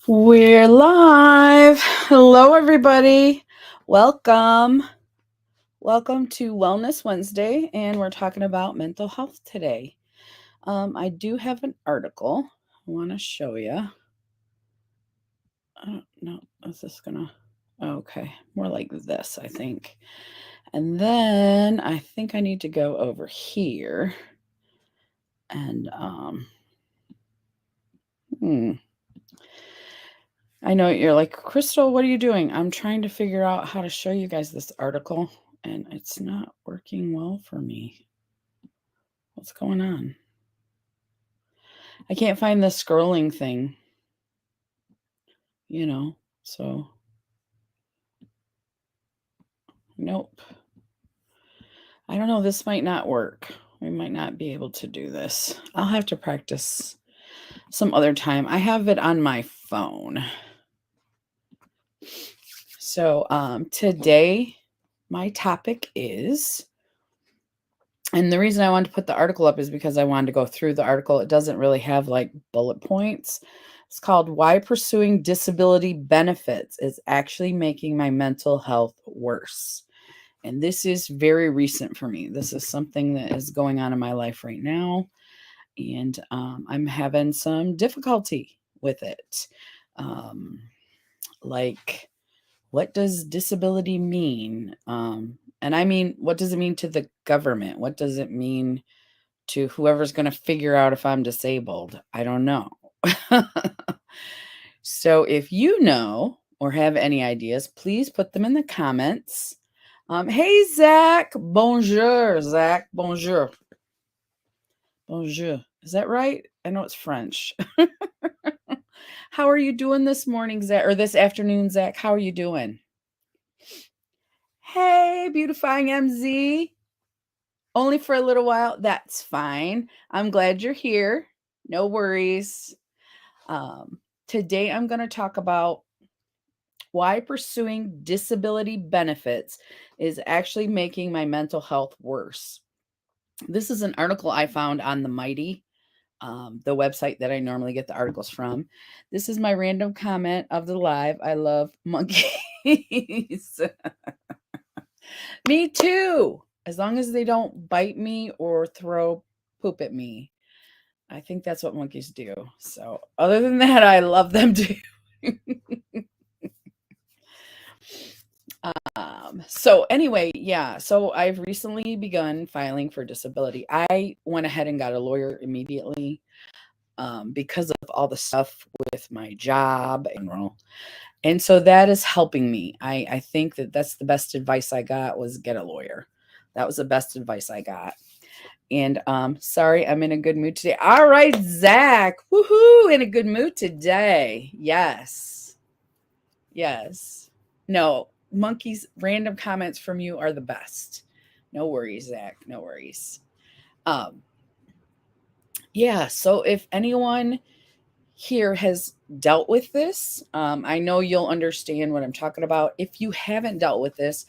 We're live. Hello, everybody. Welcome. Welcome to Wellness Wednesday, and we're talking about mental health today. I do have an article I want to show you. I don't know. Is this gonna? Okay, more like this, I think. And then I think I need to go over here and I know you're like, Crystal, what are you doing? I'm trying to figure out how to show you guys this article, and it's not working well for me. What's going on? I can't find the scrolling thing, so nope. I don't know. This might not work. We might not be able to do this. I'll have to practice some other time. I have it on my phone. So today, my topic is, and the reason I wanted to put the article up is because I wanted to go through the article. It doesn't really have like bullet points. It's called Why Pursuing Disability Benefits is Actually Making My Mental Health Worse. And this is very recent for me. This is something that is going on in my life right now. And I'm having some difficulty with it. Like, what does disability mean? And I mean, what does it mean to the government? What does it mean to whoever's going to figure out if I'm disabled? I don't know. So if you know or have any ideas, please put them in the comments. Hey, Zach. Bonjour, Zach. Bonjour. Bonjour. Is that right? I know it's French. How are you doing this morning, Zach? Or this afternoon, Zach? How are you doing? Hey, beautifying MZ. Only for a little while. That's fine. I'm glad you're here. No worries. Today, I'm going to talk about why pursuing disability benefits is actually making my mental health worse. This is an article I found on the Mighty, the website that I normally get the articles from. This is my random comment of the live. I love monkeys. Me too. As long as they don't bite me or throw poop at me. I think that's what monkeys do. So, other than that, I love them too. So anyway, yeah. So I've recently begun filing for disability. I went ahead and got a lawyer immediately because of all the stuff with my job and so that is helping me. I think that that's the best advice I got was get a lawyer. That was the best advice I got. And sorry, I'm in a good mood today. All right, Zach. Woohoo! In a good mood today. Yes. Yes. No, monkeys, random comments from you are the best. No worries, Zach. No worries. Um, yeah, so if anyone here has dealt with this, I know you'll understand what I'm talking about. If you haven't dealt with this,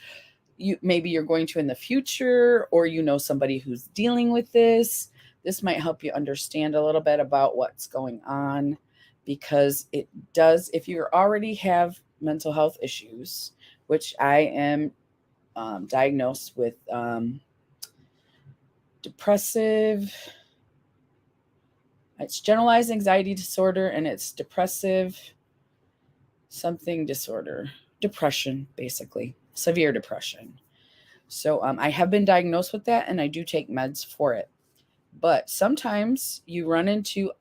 maybe you're going to in the future, or you know somebody who's dealing with this. This might help you understand a little bit about what's going on, because it does, if you already have mental health issues, which I am diagnosed with depressive, it's generalized anxiety disorder, and it's depressive something disorder, depression, basically, severe depression. So I have been diagnosed with that, and I do take meds for it. But sometimes you run into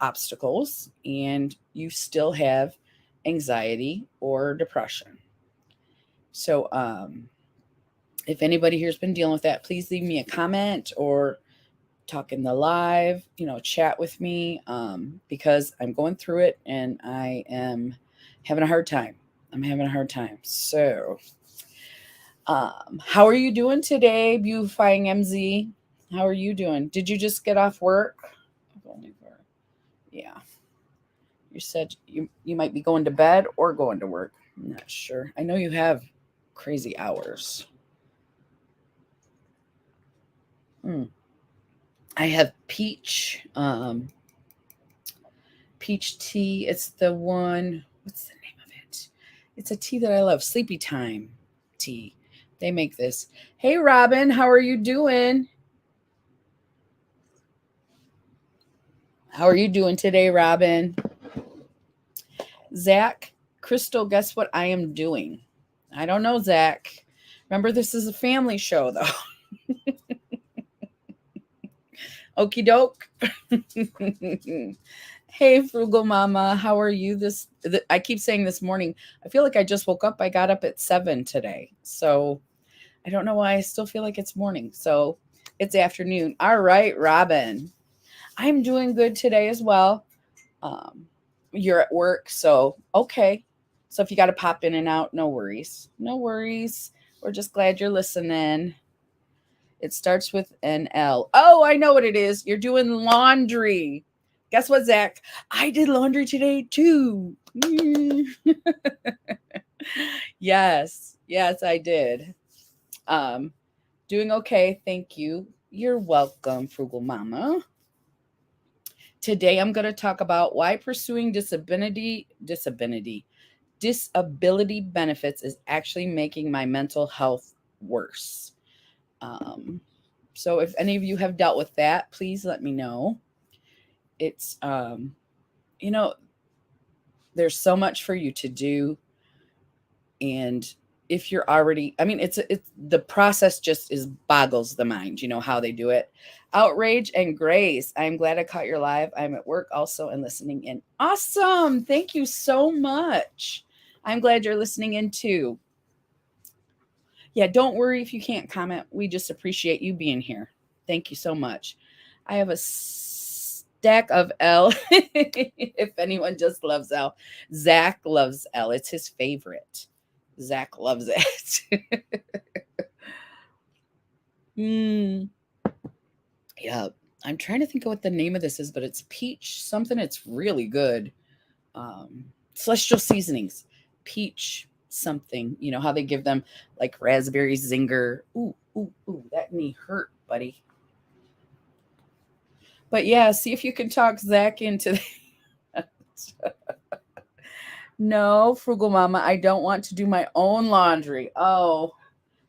obstacles and you still have anxiety or depression. So if anybody here's been dealing with that, please leave me a comment or talk in the live, chat with me, because I'm going through it and I am having a hard time. So how are you doing today, beautifying MZ? How are you doing? Did you just get off work? Yeah. You said you might be going to bed or going to work. I'm not sure. I know you have crazy hours. I have Peach. peach tea. It's the one, what's the name of it? It's a tea that I love, Sleepy Time tea. They make this. Hey, Robin, how are you doing? How are you doing today, Robin? Zach, Crystal, guess what I am doing? I don't know, Zach. Remember, this is a family show, though. Okie doke. Hey, Frugal Mama, how are you? I keep saying this morning. I feel like I just woke up. I got up at 7 today. So I don't know why I still feel like it's morning. So it's afternoon. All right, Robin. I'm doing good today as well. You're at work, so okay. So if you got to pop in and out, no worries. No worries. We're just glad you're listening. It starts with an L. Oh, I know what it is. You're doing laundry. Guess what, Zach? I did laundry today too. Yes, I did. Doing okay. Thank you. You're welcome, Frugal Mama. Today, I'm going to talk about why pursuing disability benefits is actually making my mental health worse. So if any of you have dealt with that, please let me know. It's, there's so much for you to do. And if you're already, it's the process just boggles the mind, how they do it. Outrage and Grace, I'm glad I caught your live. I'm at work also and listening in. Awesome. Thank you so much. I'm glad you're listening in too. Yeah, don't worry if you can't comment. We just appreciate you being here. Thank you so much. I have a stack of L. If anyone just loves L. Zach loves L. It's his favorite. Zach loves it. Yeah, I'm trying to think of what the name of this is, but it's peach something. It's really good. Celestial Seasonings, peach something. You know how they give them like raspberry zinger. Ooh, that knee hurt, buddy. But yeah, see if you can talk Zach into that. No, Frugal Mama, I don't want to do my own laundry. Oh,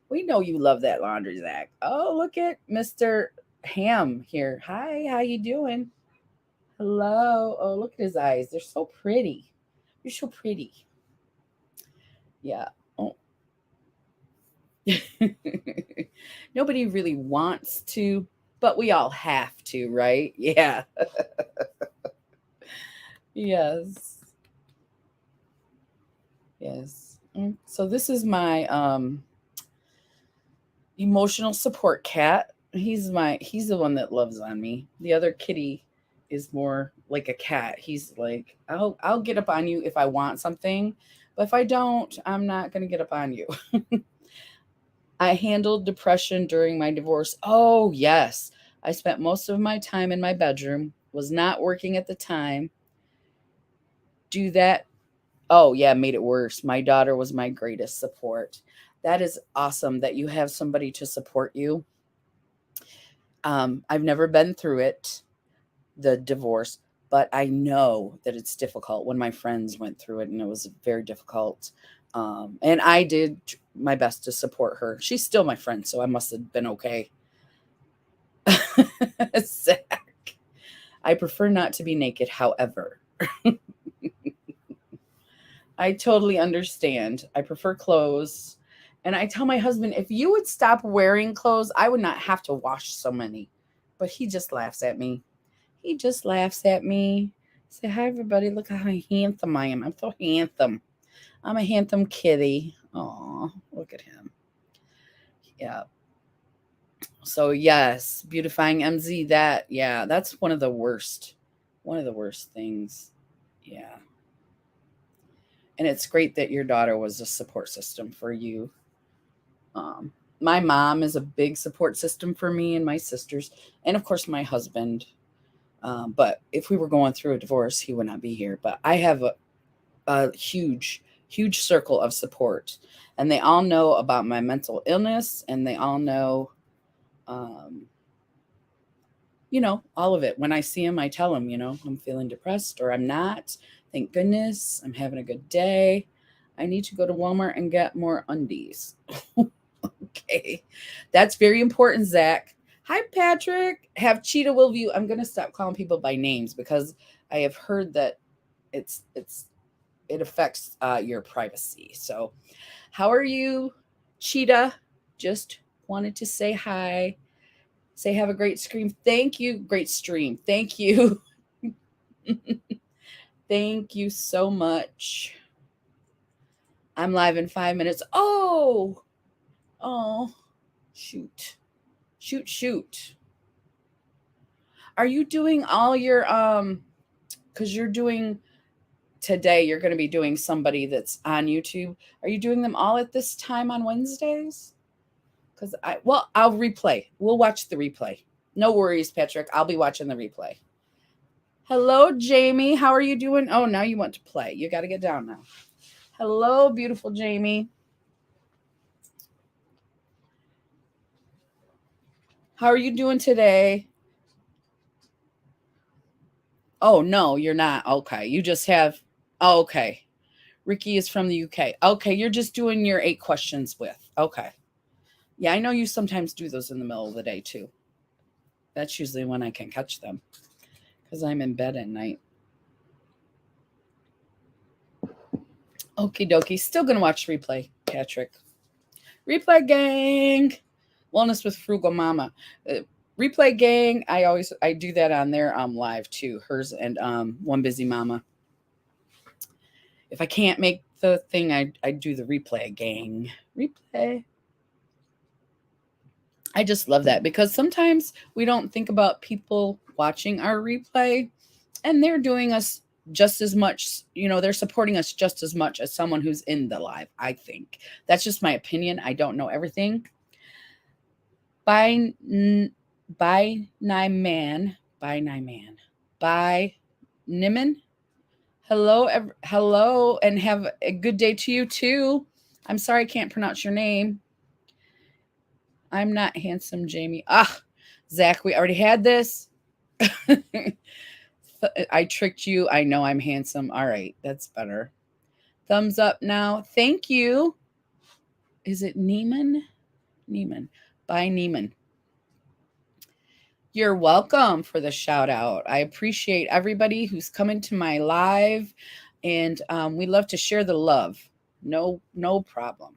we know you love that laundry, Zach. Oh, look at Mr. Ham here. Hi, how you doing? Hello. Oh, look at his eyes. They're so pretty. You're so pretty. Yeah. Oh. Nobody really wants to, but we all have to, right? Yeah. Yes. Yes. So this is my emotional support cat. He's the one that loves on me. The other kitty is more like a cat. He's like, I'll get up on you if I want something, but if I don't, I'm not going to get up on you. I handled depression during my divorce. Oh, yes. I spent most of my time in my bedroom, was not working at the time. Do that. Oh, yeah, made it worse. My daughter was my greatest support. That is awesome that you have somebody to support you. I've never been through it, the divorce, but I know that it's difficult when my friends went through it and it was very difficult. And I did my best to support her. She's still my friend, so I must have been okay. Zach, I prefer not to be naked, however. I totally understand. I prefer clothes. And I tell my husband, if you would stop wearing clothes, I would not have to wash so many. But he just laughs at me. He just laughs at me. Say, hi, everybody. Look how handsome I am. I'm so handsome. I'm a handsome kitty. Aw, look at him. Yeah. So, yes, beautifying MZ, that's one of the worst. One of the worst things. Yeah. And it's great that your daughter was a support system for you. My mom is a big support system for me and my sisters, and of course, my husband. But if we were going through a divorce, he would not be here. But I have a huge, huge circle of support, and they all know about my mental illness, and they all know, all of it. When I see them, I tell them, I'm feeling depressed or I'm not. Thank goodness. I'm having a good day. I need to go to Walmart and get more undies. Okay. That's very important, Zach. Hi, Patrick. Have Cheetah will view. I'm going to stop calling people by names because I have heard that it affects your privacy. So how are you, Cheetah? Just wanted to say hi. Say have a great stream. Thank you. Great stream. Thank you. Thank you so much. I'm live in 5 minutes. Oh, shoot. Are you doing all your because you're doing today, you're going to be doing somebody that's on YouTube. Are you doing them all at this time on Wednesdays? Because I'll replay. We'll watch the replay. No worries, Patrick. I'll be watching the replay. Hello, Jamie. How are you doing? Oh, now you want to play. You got to get down now. Hello, beautiful Jamie. How are you doing today? Oh, no, you're not. Okay. You just have. Oh, okay. Ricky is from the UK. Okay. You're just doing your 8 questions with. Okay. Yeah, I know you sometimes do those in the middle of the day too. That's usually when I can catch them because I'm in bed at night. Okie dokie. Still going to watch replay, Patrick. Replay gang. Wellness with Frugal Mama. Replay gang. I do that on their live too. Hers and One Busy Mama. If I can't make the thing, I do the replay gang. Replay. I just love that because sometimes we don't think about people watching our replay and they're doing us just as much, they're supporting us just as much as someone who's in the live, I think. That's just my opinion. I don't know everything. Bye, Nyman. Hello, and have a good day to you too. I'm sorry I can't pronounce your name. I'm not handsome, Jamie. Zach, we already had this. I tricked you. I know I'm handsome. All right, that's better. Thumbs up now. Thank you. Is it Neiman? Neiman. Bye, Neiman. You're welcome for the shout out. I appreciate everybody who's coming to my live, and we love to share the love. No problem.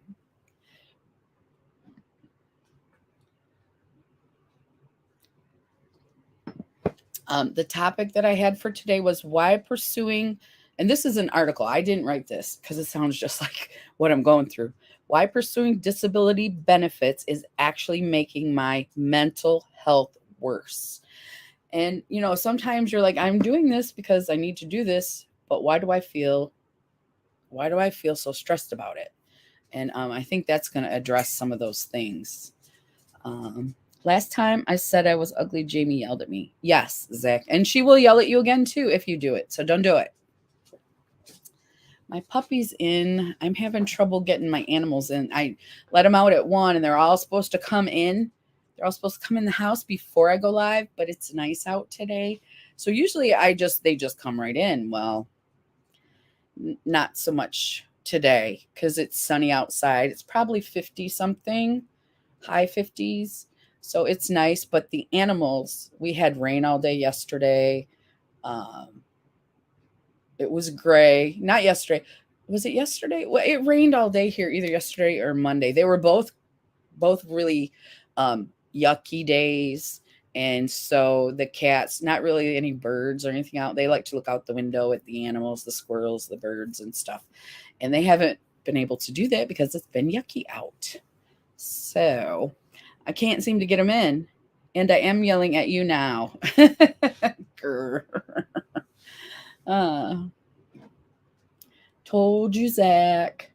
The topic that I had for today was why pursuing, and this is an article. I didn't write this because it sounds just like what I'm going through. Why pursuing disability benefits is actually making my mental health worse. And, sometimes you're like, I'm doing this because I need to do this, but why do I feel so stressed about it? And I think that's going to address some of those things. Last time I said I was ugly, Jamie yelled at me. Yes, Zach. And she will yell at you again, too, if you do it. So don't do it. My puppy's in. I'm having trouble getting my animals in. I let them out at 1, and they're all supposed to come in. They're all supposed to come in the house before I go live, but it's nice out today. So usually they just come right in. Well, not so much today because it's sunny outside. It's probably 50 something, high 50s. So it's nice, but the animals, we had rain all day yesterday. It was gray. Not yesterday. Was it yesterday? Well, it rained all day here, either yesterday or Monday. They were both really yucky days. And so the cats, not really any birds or anything out. They like to look out the window at the animals, the squirrels, the birds and stuff. And they haven't been able to do that because it's been yucky out. So I can't seem to get them in. And I am yelling at you now. Told you, Zach.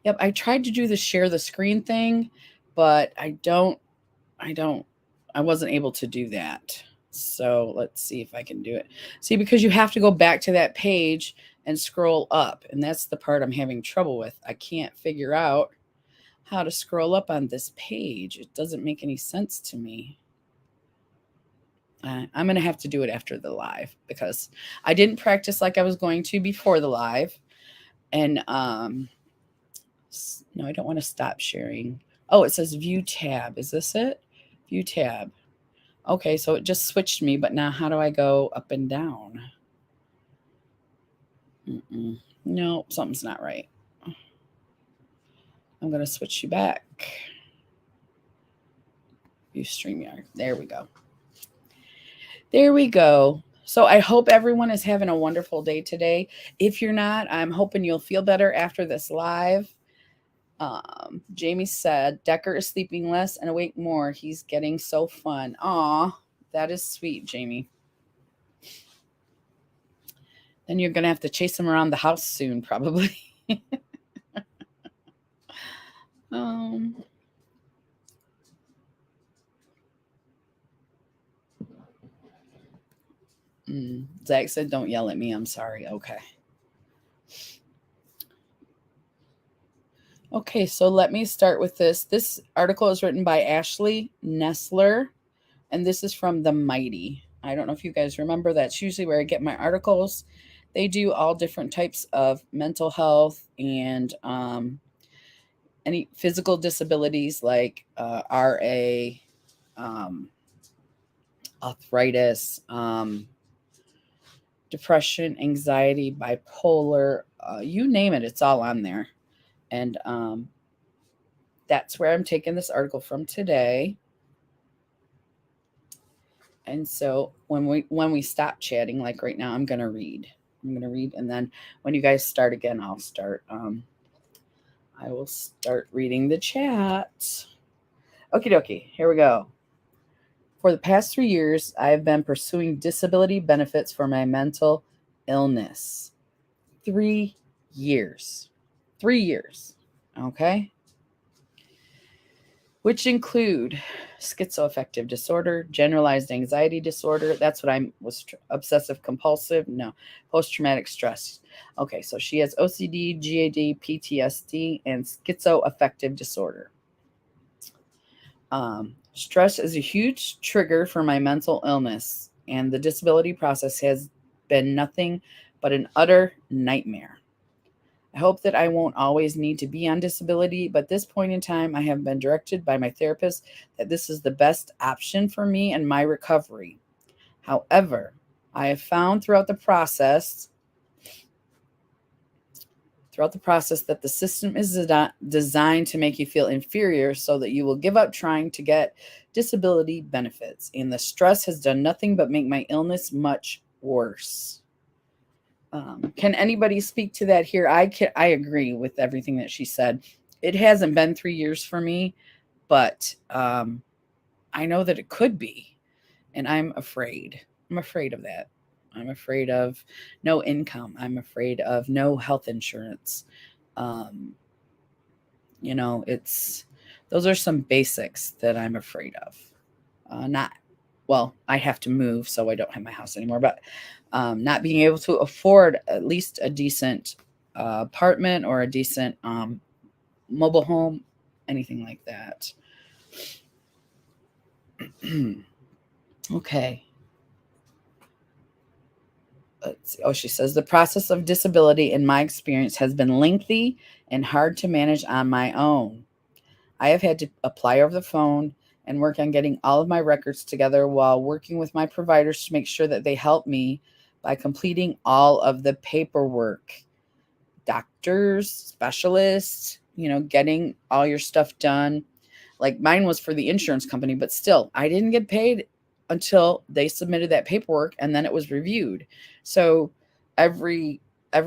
Yep, I tried to do the share the screen thing, but I wasn't able to do that. So let's see if I can do it. See, because you have to go back to that page and scroll up, and that's the part I'm having trouble with. I can't figure out how to scroll up on this page. It doesn't make any sense to me. I'm going to have to do it after the live because I didn't practice like I was going to before the live. And no, I don't want to stop sharing. Oh, it says view tab. Is this it? View tab. Okay, so it just switched me, but now how do I go up and down? No, something's not right. I'm going to switch you back. View StreamYard. There we go. There we go. So I hope everyone is having a wonderful day today. If you're not, I'm hoping you'll feel better after this live. Jamie said, Decker is sleeping less and awake more. He's getting so fun. Aw, that is sweet, Jamie. Then you're going to have to chase him around the house soon, probably. Zach said, don't yell at me. I'm sorry. Okay. Okay, so let me start with this. This article is written by Ashley Nestler, and this is from The Mighty. I don't know if you guys remember. That's usually where I get my articles. They do all different types of mental health and any physical disabilities like RA, arthritis, depression, anxiety, bipolar, you name it, it's all on there. And that's where I'm taking this article from today. And so when we stop chatting, like right now, I'm going to read. And then when you guys start again, I'll start. I will start reading the chat. Okie dokie, here we go. For the past 3 years, I have been pursuing disability benefits for my mental illness. 3 years. 3 years. Okay. Which include schizoaffective disorder, generalized anxiety disorder. That's what I was obsessive compulsive. No, post-traumatic stress. Okay, so she has OCD, GAD, PTSD, and schizoaffective disorder. Stress is a huge trigger for my mental illness, and the disability process has been nothing but an utter nightmare. I hope that I won't always need to be on disability, but at this point in time, I have been directed by my therapist that this is the best option for me and my recovery. However, I have found throughout the process that the system is designed to make you feel inferior so that you will give up trying to get disability benefits. And the stress has done nothing but make my illness much worse. Can anybody speak to that here? I agree with everything that she said. It hasn't been 3 years for me, but I know that it could be, and I'm afraid. I'm afraid of that. I'm afraid of no income. I'm afraid of no health insurance. Those are some basics that I'm afraid of. I have to move, so I don't have my house anymore, but not being able to afford at least a decent apartment or a decent mobile home, anything like that. Okay. Let's see. Oh, she says, the process of disability in my experience has been lengthy and hard to manage on my own. I have had to apply over the phone and work on getting all of my records together while working with my providers to make sure that they help me by completing all of the paperwork. Doctors, specialists, getting all your stuff done. Like mine was for the insurance company, but still, I didn't get paid until they submitted that paperwork and then it was reviewed. So every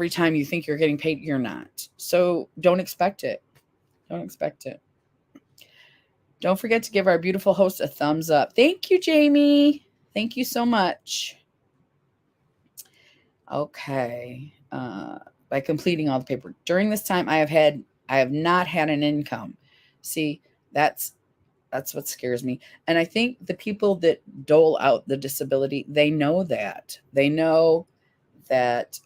time you think you're getting paid, you're not. So don't expect it. Don't expect it. Don't forget to give our beautiful host a thumbs up. Thank you, Jamie. Thank you so much. Okay. By completing all the paperwork. During this time, I have not had an income. See, that's what scares me. And I think the people that dole out the disability, they know that. They know that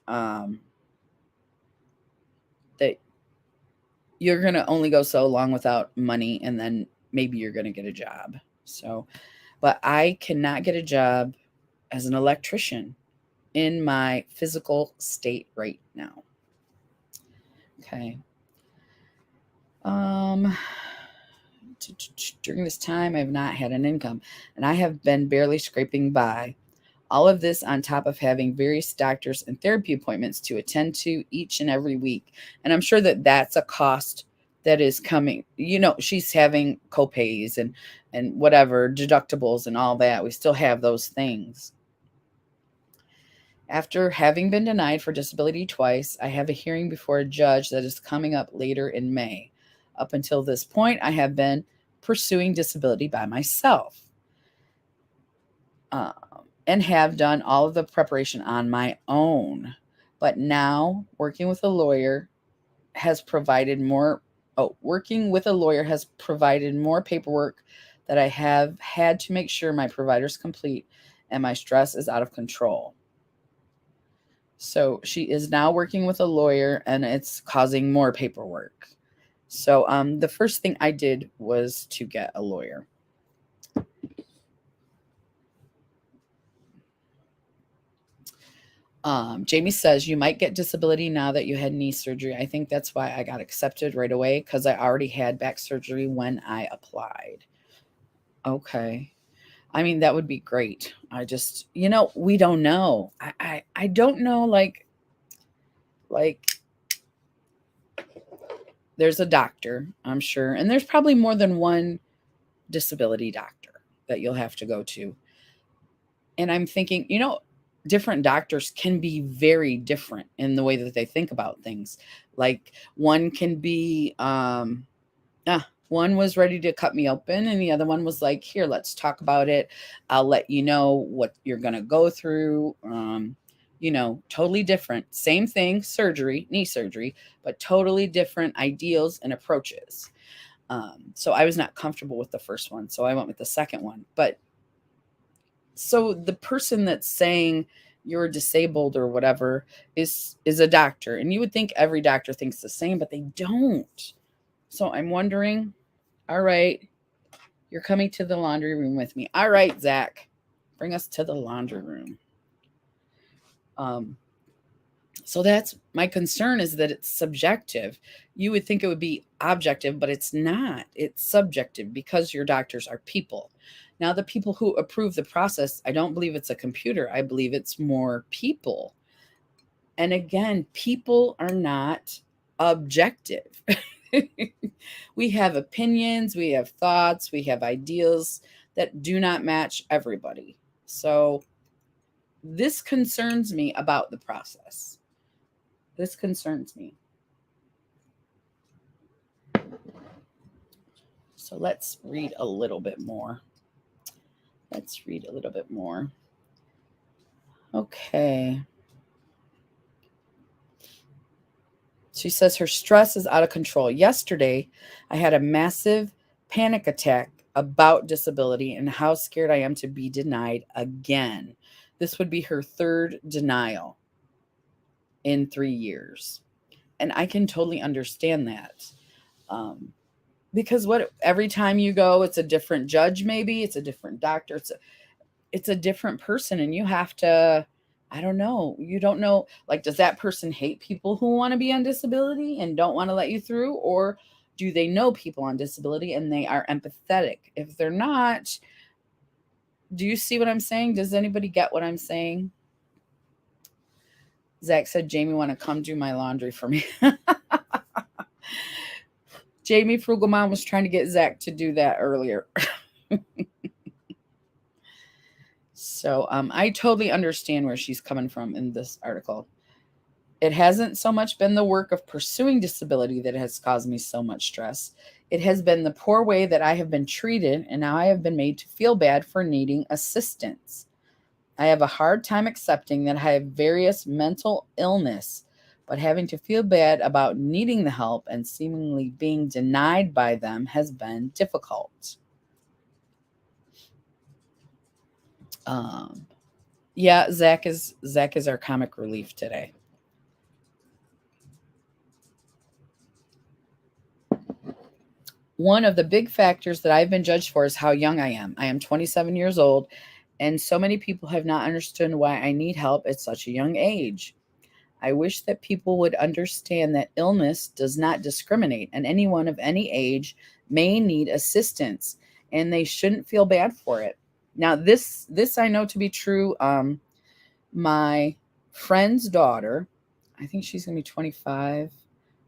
that you're going to only go so long without money, and then maybe you're going to get a job. So, but I cannot get a job as an electrician in my physical state right now. Okay. During this time, I've not had an income, and I have been barely scraping by. All of this on top of having various doctors and therapy appointments to attend to each and every week. And I'm sure that that's a cost that is coming. She's having copays and whatever, deductibles and all that. We still have those things. After having been denied for disability twice, I have a hearing before a judge that is coming up later in May. Up until this point, I have been pursuing disability by myself. And have done all of the preparation on my own. But now working with a lawyer has provided more paperwork that I have had to make sure my provider's complete and my stress is out of control. So she is now working with a lawyer, and it's causing more paperwork. So the first thing I did was to get a lawyer. Jamie says, you might get disability now that you had knee surgery. I think that's why I got accepted right away, because I already had back surgery when I applied. Okay. I mean, that would be great. I just, we don't know. I don't know, like there's a doctor, I'm sure, and there's probably more than one disability doctor that you'll have to go to. And I'm thinking, different doctors can be very different in the way that they think about things. Like one can be, one was ready to cut me open, and the other one was like, here, let's talk about it. I'll let you know what you're going to go through. Totally different. Same thing, surgery, knee surgery, but totally different ideals and approaches. So I was not comfortable with the first one, so I went with the second one. But so the person that's saying you're disabled or whatever is a doctor, and you would think every doctor thinks the same, but they don't. So I'm wondering, all right, you're coming to the laundry room with me. All right, Zach, bring us to the laundry room. So that's my concern, is that it's subjective. You would think it would be objective, but it's not. It's subjective, because your doctors are people. Now, the people who approve the process, I don't believe it's a computer. I believe it's more people. And again, people are not objective. We have opinions, we have thoughts, we have ideals that do not match everybody. So this concerns me about the process. This concerns me. So let's read a little bit more. Okay. She says her stress is out of control. Yesterday, I had a massive panic attack about disability and how scared I am to be denied again. This would be her third denial in 3 years. And I can totally understand that. Because every time you go, it's a different judge, maybe it's a different doctor. It's a different person, and you have to, I don't know. You don't know, like, does that person hate people who want to be on disability and don't want to let you through? Or do they know people on disability and they are empathetic? If they're not, do you see what I'm saying? Does anybody get what I'm saying? Zach said, Jamie, want to come do my laundry for me. Jamie Frugelman was trying to get Zach to do that earlier. So I totally understand where she's coming from in this article. It hasn't so much been the work of pursuing disability that has caused me so much stress. It has been the poor way that I have been treated, and now I have been made to feel bad for needing assistance. I have a hard time accepting that I have various mental illness, but having to feel bad about needing the help and seemingly being denied by them has been difficult. Yeah, Zach is our comic relief today. One of the big factors that I've been judged for is how young I am. I am 27 years old, and so many people have not understood why I need help at such a young age. I wish that people would understand that illness does not discriminate, and anyone of any age may need assistance, and they shouldn't feel bad for it. Now, this I know to be true. My friend's daughter, I think she's gonna be 25.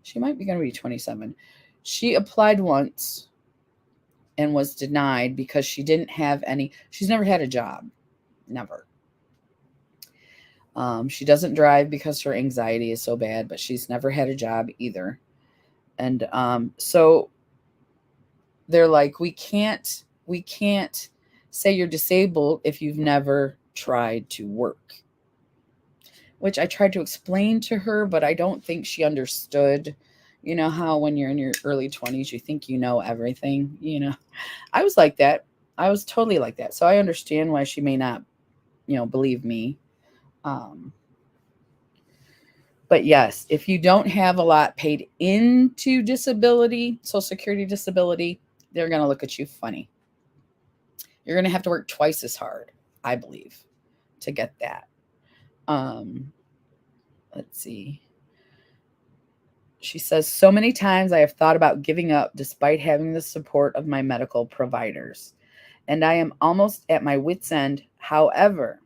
She might be gonna be 27. She applied once and was denied because she didn't have any. She's never had a job, never. She doesn't drive because her anxiety is so bad, but she's never had a job either. And so they're like, we can't say you're disabled if you've never tried to work. Which I tried to explain to her, but I don't think she understood. You know how when you're in your early 20s, you think you know everything, I was like that. I was totally like that. So I understand why she may not, believe me. Um, But yes, if you don't have a lot paid into disability, Social Security disability, they're going to look at you funny. You're going to have to work twice as hard, I believe, to get that. Let's see. She says, so many times I have thought about giving up despite having the support of my medical providers, and I am almost at my wit's end. However,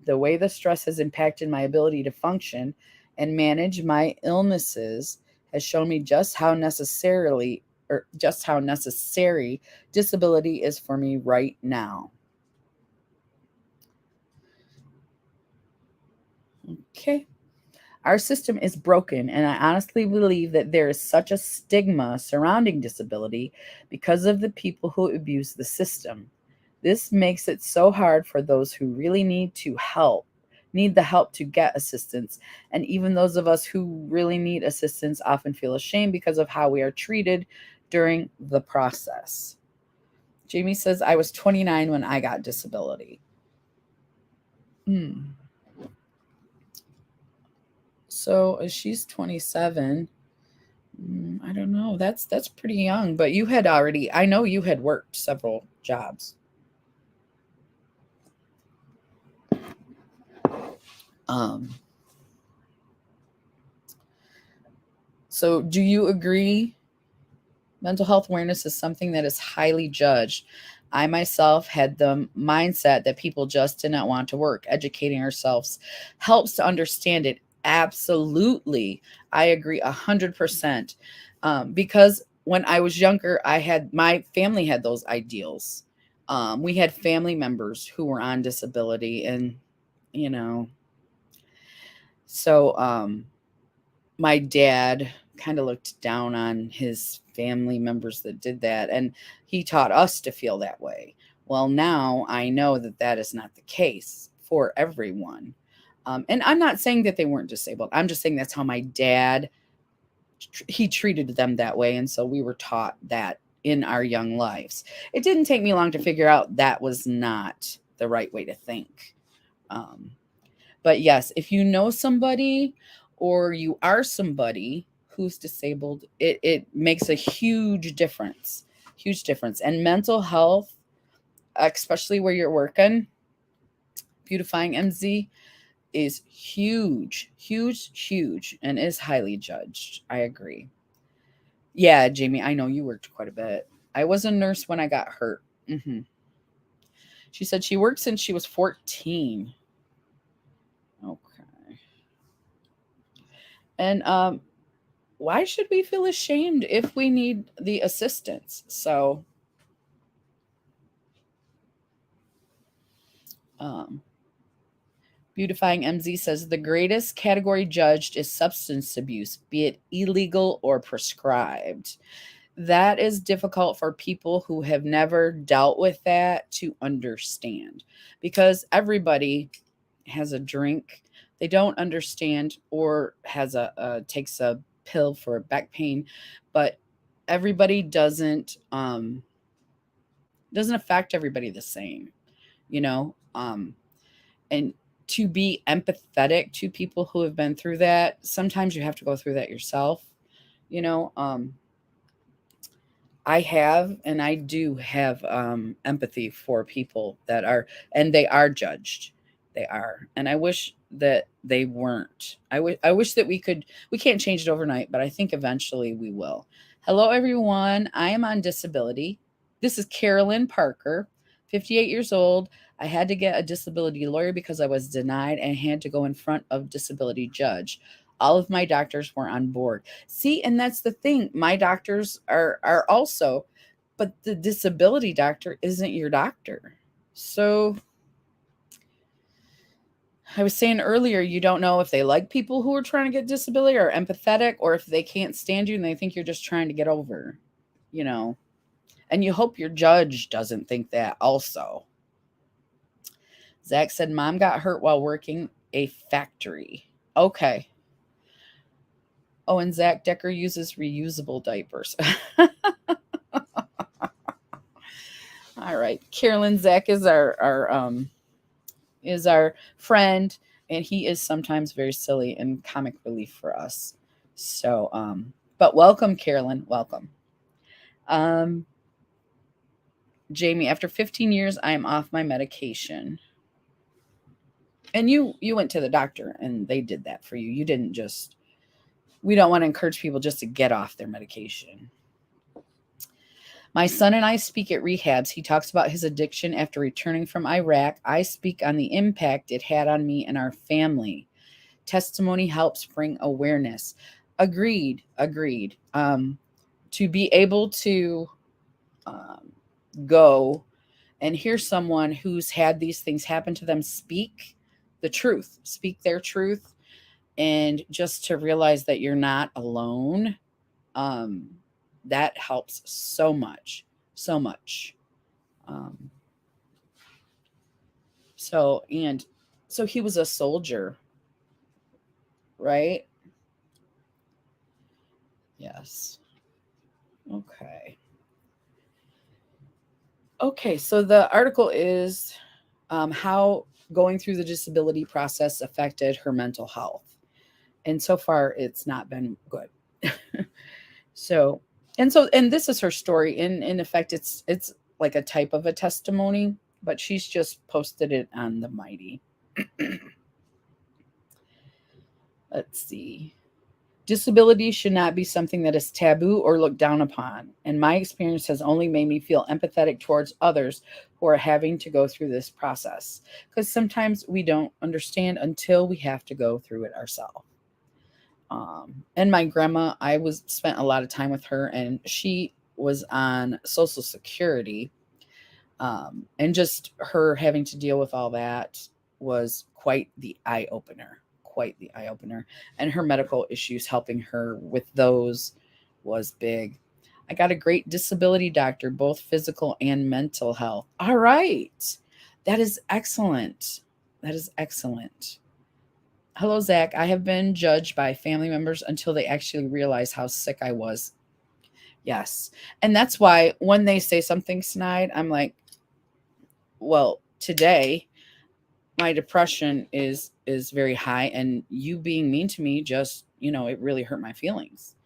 the way the stress has impacted my ability to function and manage my illnesses has shown me just how necessary disability is for me right now. Okay. Our system is broken, and I honestly believe that there is such a stigma surrounding disability because of the people who abuse the system. This makes it so hard for those who really need the help to get assistance. And even those of us who really need assistance often feel ashamed because of how we are treated during the process. Jamie says, I was 29 when I got disability. So she's 27. I don't know. That's pretty young, but I know you had worked several jobs. So do you agree mental health awareness is something that is highly judged? I myself had the mindset that people just did not want to work. Educating ourselves helps to understand it. Absolutely. I agree 100%. Because when I was younger, my family had those ideals. We had family members who were on disability, and, you know, so my dad kind of looked down on his family members that did that, and he taught us to feel that way. Well, now I know that that is not the case for everyone. And I'm not saying that they weren't disabled. I'm just saying that's how my dad, he treated them that way. And so we were taught that in our young lives. It didn't take me long to figure out that was not the right way to think. But yes, if you know somebody or you are somebody who's disabled, it makes a huge difference. Huge difference. And mental health, especially where you're working, beautifying MZ is huge, huge, huge, and is highly judged. I agree. Yeah, Jamie, I know you worked quite a bit. I was a nurse when I got hurt. She said she worked since she was 14. Okay. And why should we feel ashamed if we need the assistance? So, Beautifying MZ says the greatest category judged is substance abuse, be it illegal or prescribed. That is difficult for people who have never dealt with that to understand, because everybody has a drink they don't understand, or has takes a pill for back pain, but everybody doesn't affect everybody the same, you know. And to be empathetic to people who have been through that, sometimes you have to go through that yourself, you know. I do have empathy for people that are, and they are judged. They are. And I wish that they weren't. I wish that we can't change it overnight, but I think eventually we will. Hello, everyone. I am on disability. This is Carolyn Parker, 58 years old. I had to get a disability lawyer because I was denied and had to go in front of disability judge. All of my doctors were on board. See, and that's the thing. My doctors are also, but the disability doctor isn't your doctor. So I was saying earlier, you don't know if they like people who are trying to get disability or empathetic, or if they can't stand you and they think you're just trying to get over, you know. And you hope your judge doesn't think that also. Zach said, Mom got hurt while working a factory. Okay. Oh, and Zach Decker uses reusable diapers. All right. Carolyn, Zach is our friend, and he is sometimes very silly and comic relief for us. So but welcome, Carolyn. Welcome. Jamie, after 15 years, I am off my medication. And you went to the doctor and they did that for you. You didn't just, we don't want to encourage people just to get off their medication. My son and I speak at rehabs. He talks about his addiction after returning from Iraq. I speak on the impact it had on me and our family. Testimony helps bring awareness. Agreed. To be able to go and hear someone who's had these things happen to them speak their truth, and just to realize that you're not alone, that helps so much. Um, so he was a soldier, right? Yes. Okay, so the article is how going through the disability process affected her mental health. And so far, it's not been good. And this is her story. In effect, it's like a type of a testimony, but she's just posted it on the Mighty. Let's see. Disability should not be something that is taboo or looked down upon. And my experience has only made me feel empathetic towards others who are having to go through this process. Because sometimes we don't understand until we have to go through it ourselves. And my grandma, spent a lot of time with her, and she was on Social Security. And just her having to deal with all that was quite the eye opener. And her medical issues, helping her with those, was big. I got a great disability doctor, both physical and mental health. All right. That is excellent. Hello, Zach. I have been judged by family members until they actually realize how sick I was. Yes. And that's why when they say something snide, I'm like, well, today my depression is very high, and you being mean to me just, it really hurt my feelings.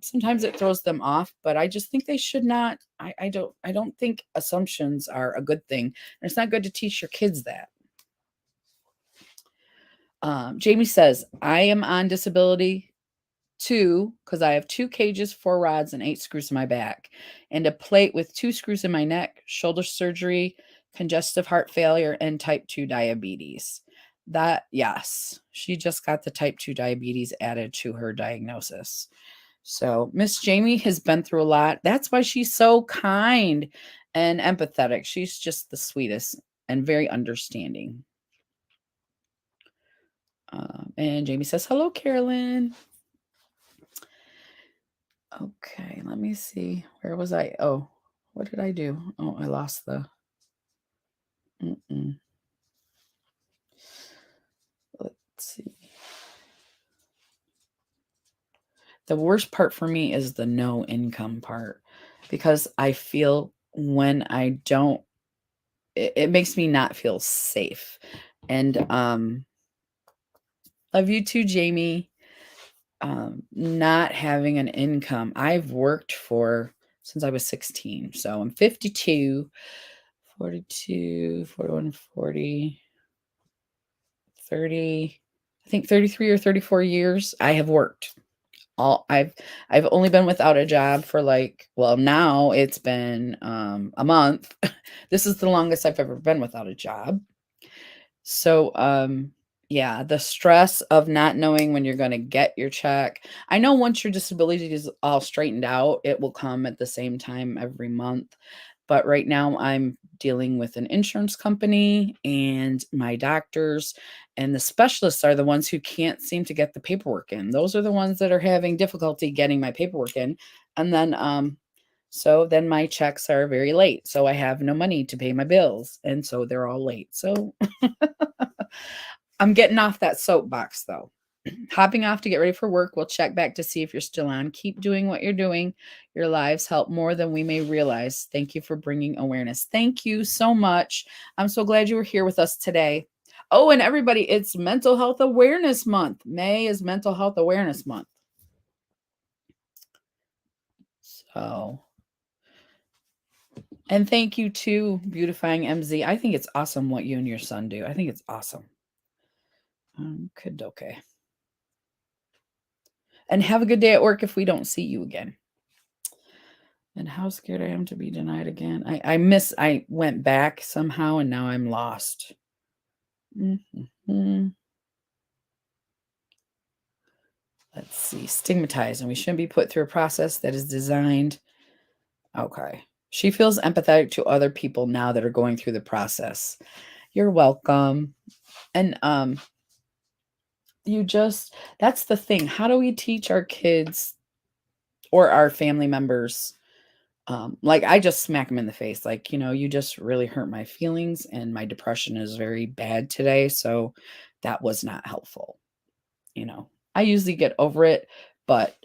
Sometimes it throws them off, but I just think they should not. I don't think assumptions are a good thing, and it's not good to teach your kids that. Jamie says, I am on disability too, because I have 2 cages, 4 rods, and 8 screws in my back, and a plate with 2 screws in my neck, shoulder surgery, congestive heart failure, and type 2 diabetes. Yes, she just got the type 2 diabetes added to her diagnosis. So Miss Jamie has been through a lot. That's why she's so kind and empathetic. She's just the sweetest and very understanding. And Jamie says, hello, Carolyn. Okay, let me see. Where was I? Oh, what did I do? Oh, I lost the. Let's see. The worst part for me is the no income part, because I feel when I don't, it makes me not feel safe. And love you too, Jamie. Not having an income. I've worked for since I was 16. So I'm 52, 42, 41, 40, 30, I think 33 or 34 years I have worked. I've only been without a job for now it's been a month. This is the longest I've ever been without a job. So yeah, the stress of not knowing when you're going to get your check. I know once your disability is all straightened out, it will come at the same time every month. But right now I'm dealing with an insurance company and my doctors, and the specialists are the ones who can't seem to get the paperwork in. Those are the ones that are having difficulty getting my paperwork in. And then so then my checks are very late. So I have no money to pay my bills. And so they're all late. So I'm getting off that soapbox though. Hopping off to get ready for work. We'll check back to see if you're still on. Keep doing what you're doing. Your lives help more than we may realize. Thank you for bringing awareness. Thank you so much. I'm so glad you were here with us today. Oh, and everybody, it's Mental Health Awareness Month. May is Mental Health Awareness Month. So, and thank you to Beautifying MZ. I think it's awesome what you and your son do. I think it's awesome. Okay. And have a good day at work if we don't see you again. And how scared I am to be denied again. I went back somehow and now I'm lost. Mm-hmm. Let's see. Stigmatized, and we shouldn't be put through a process that is designed. Okay. She feels empathetic to other people now that are going through the process. You're welcome. And that's the thing. How do we teach our kids or our family members? I just smack them in the face. You just really hurt my feelings and my depression is very bad today. So that was not helpful. I usually get over it, but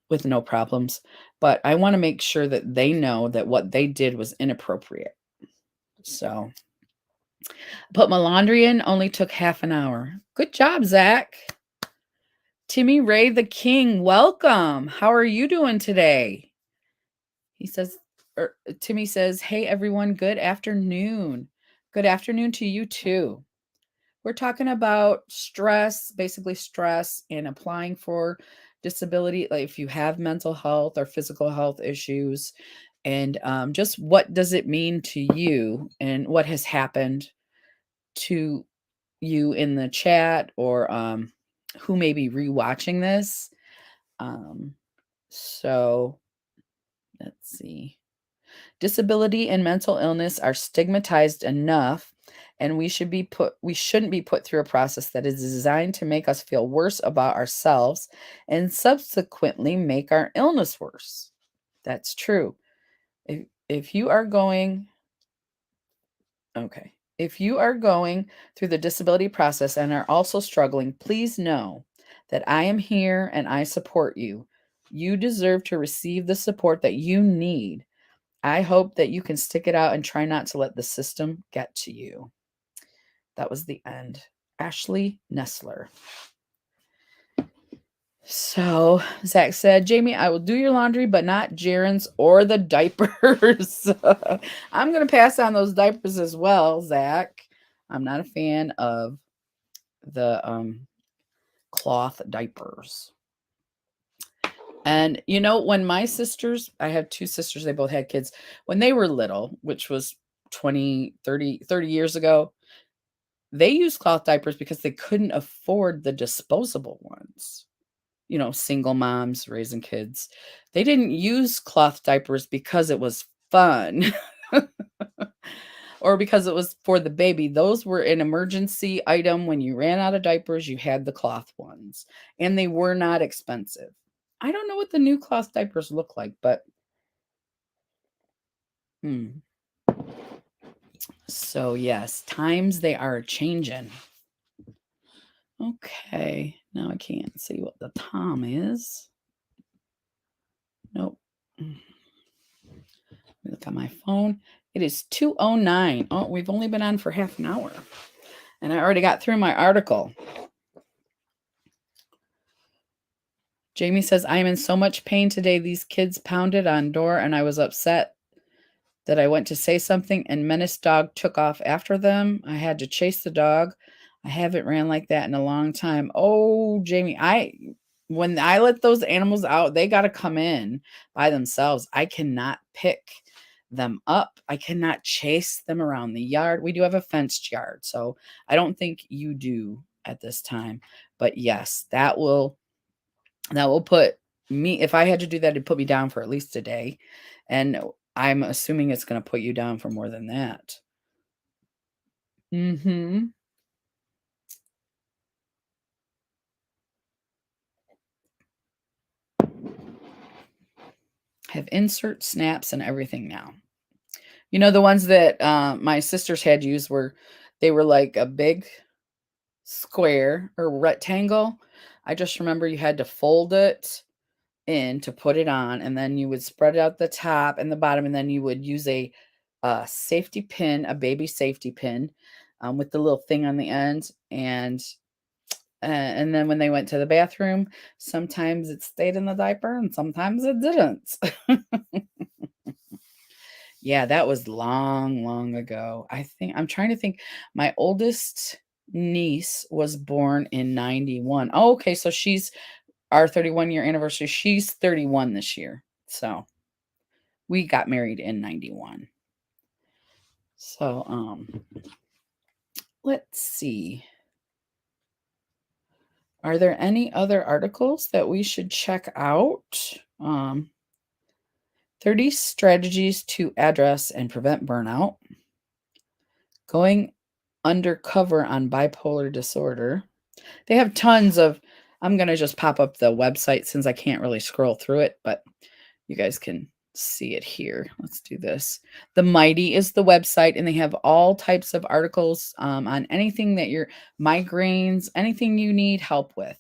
with no problems. But I want to make sure that they know that what they did was inappropriate. So put my laundry in, only took half an hour. Good job, Zach. Timmy Ray the King, welcome. How are you doing today? He says, Timmy says, hey, everyone, good afternoon. Good afternoon to you too. We're talking about stress, basically stress and applying for disability. Like if you have mental health or physical health issues, and just what does it mean to you and what has happened to you in the chat, or who may be rewatching this. So let's see. Disability and mental illness are stigmatized enough, and we shouldn't be put through a process that is designed to make us feel worse about ourselves and subsequently make our illness worse. That's true. If you are going through the disability process and are also struggling, please know that I am here and I support you. You deserve to receive the support that you need. I hope that you can stick it out and try not to let the system get to you. That was the end. Ashley Nestler. So Zach said, Jamie, I will do your laundry, but not Jaren's or the diapers. I'm going to pass on those diapers as well, Zach. I'm not a fan of the cloth diapers. And when my sisters, I have two sisters, they both had kids when they were little, which was 20, 30 years ago. They used cloth diapers because they couldn't afford the disposable ones. Single moms raising kids. They didn't use cloth diapers because it was fun or because it was for the baby. Those were an emergency item. When you ran out of diapers, you had the cloth ones, and they were not expensive. I don't know what the new cloth diapers look like, but so yes, times they are changing. Okay, now I can't see what the time is. Nope. Look at my phone. It is 2:09. Oh, we've only been on for half an hour, and I already got through my article. Jamie says, I am in so much pain today. These kids pounded on door and I was upset that I went to say something and Menace dog took off after them. I had to chase the dog. I haven't ran like that in a long time. Oh, Jamie, when I let those animals out, they got to come in by themselves. I cannot pick them up. I cannot chase them around the yard. We do have a fenced yard, so I don't think you do at this time. But yes, that will put me, if I had to do that, it'd put me down for at least a day. And I'm assuming it's going to put you down for more than that. Mhm. Have insert snaps and everything now. You know, the ones that my sisters had used they were like a big square or rectangle. I just remember you had to fold it in to put it on, and then you would spread out the top and the bottom, and then you would use a safety pin, a baby safety pin, with the little thing on the end, and then when they went to the bathroom, sometimes it stayed in the diaper and sometimes it didn't. Yeah, that was long, long ago. I'm trying to think. My oldest niece was born in 91. Oh, okay, so she's our 31-year anniversary. She's 31 this year. So we got married in 91. So let's see. Are there any other articles that we should check out? 30 strategies to address and prevent burnout. Going undercover on bipolar disorder. They have tons of, I'm going to just pop up the website since I can't really scroll through it, but you guys can see it here. Let's do this. The Mighty is the website, and they have all types of articles on anything that your migraines, anything you need help with.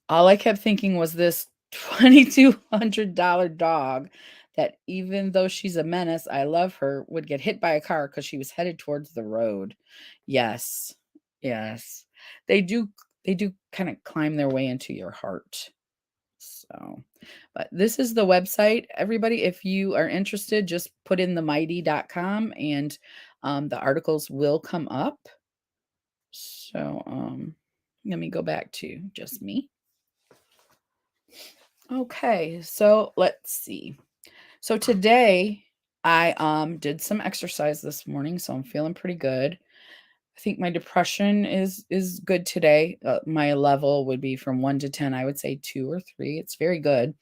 All I kept thinking was this $2,200 dog that, even though she's a menace, I love her, would get hit by a car because she was headed towards the road. Yes. Yes. They do kind of climb their way into your heart. So, but this is the website. Everybody, if you are interested, just put in themighty.com and the articles will come up. So, let me go back to just me. Okay, so let's see. So today I did some exercise this morning, so I'm feeling pretty good. I think my depression is good today. My level would be from 1 to 10. I would say 2 or 3. It's very good.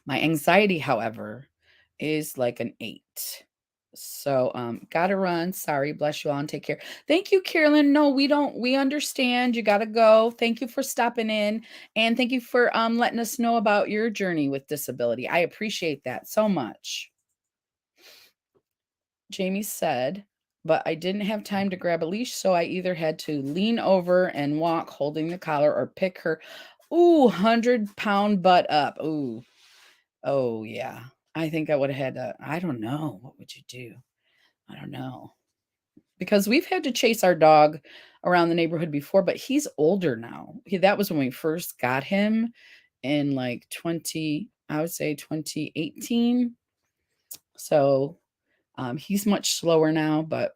My anxiety, however, is like an 8. So, gotta run. Sorry, bless you all and take care. Thank you, Carolyn. No, we understand. You gotta go. Thank you for stopping in and thank you for letting us know about your journey with disability. I appreciate that so much. Jamie said, but I didn't have time to grab a leash, so I either had to lean over and walk holding the collar or pick her 100-pound butt up. Ooh. Oh, yeah. I think I would have had to, I don't know. What would you do? I don't know. Because we've had to chase our dog around the neighborhood before, but he's older now. That was when we first got him in like I would say 2018. So he's much slower now, but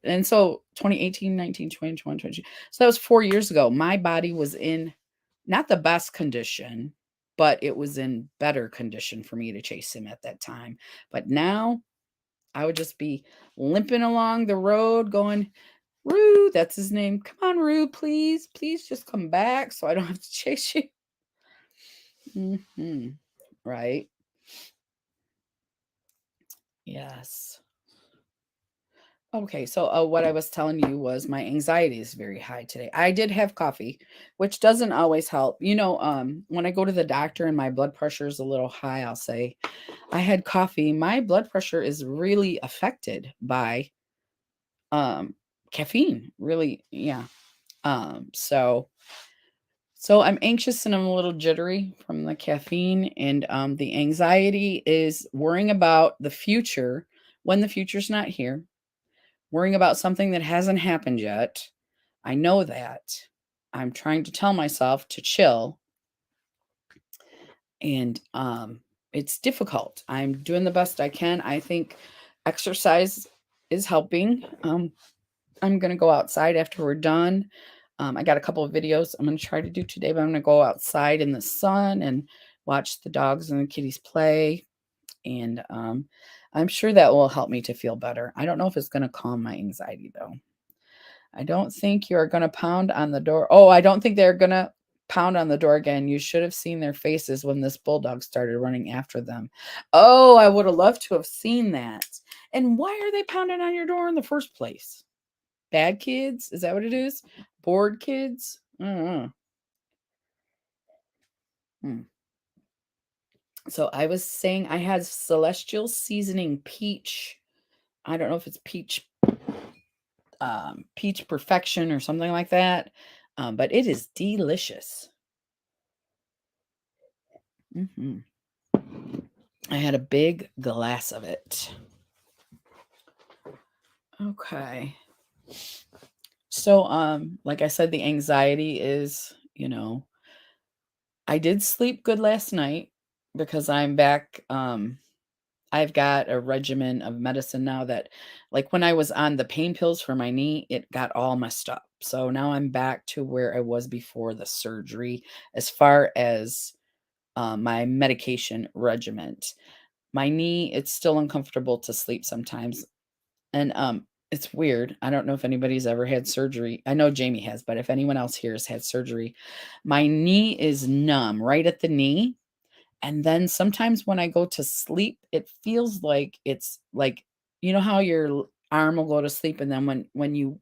and so 2018, 19, 20, 20, 20. So that was 4 years ago. My body was in not the best condition, but it was in better condition for me to chase him at that time. But now I would just be limping along the road going, Rue, that's his name. Come on, Rue, please just come back so I don't have to chase you. Right. Yes. Okay, so what I was telling you was my anxiety is very high today. I did have coffee, which doesn't always help. When I go to the doctor and my blood pressure is a little high, I'll say, I had coffee. My blood pressure is really affected by caffeine. Really, yeah. So I'm anxious and I'm a little jittery from the caffeine, and the anxiety is worrying about the future when the future's not here. Worrying about something that hasn't happened yet. I know that. I'm trying to tell myself to chill, and it's difficult. I'm doing the best I can. I think exercise is helping. I'm gonna go outside after we're done. I got a couple of videos I'm gonna try to do today, but I'm gonna go outside in the sun and watch the dogs and the kitties play. And I'm sure that will help me to feel better. I don't know if it's gonna calm my anxiety though. I don't think you're gonna pound on the door. Oh, I don't think they're gonna pound on the door again. You should have seen their faces when this bulldog started running after them. Oh, I would have loved to have seen that. And why are they pounding on your door in the first place? Bad kids? Is that what it is? Bored kids? I don't know. Hmm. So I was saying I had Celestial Seasoning Peach. I don't know if it's peach perfection or something like that. But it is delicious. Hmm. I had a big glass of it. Okay. So, like I said, the anxiety is, I did sleep good last night because I'm back. I've got a regimen of medicine now that, like when I was on the pain pills for my knee, it got all messed up. So now I'm back to where I was before the surgery as far as my medication regimen. My knee, it's still uncomfortable to sleep sometimes. And it's weird. I don't know if anybody's ever had surgery. I know Jamie has, but if anyone else here has had surgery, my knee is numb right at the knee. And then sometimes when I go to sleep, it feels like it's like, how your arm will go to sleep, and then when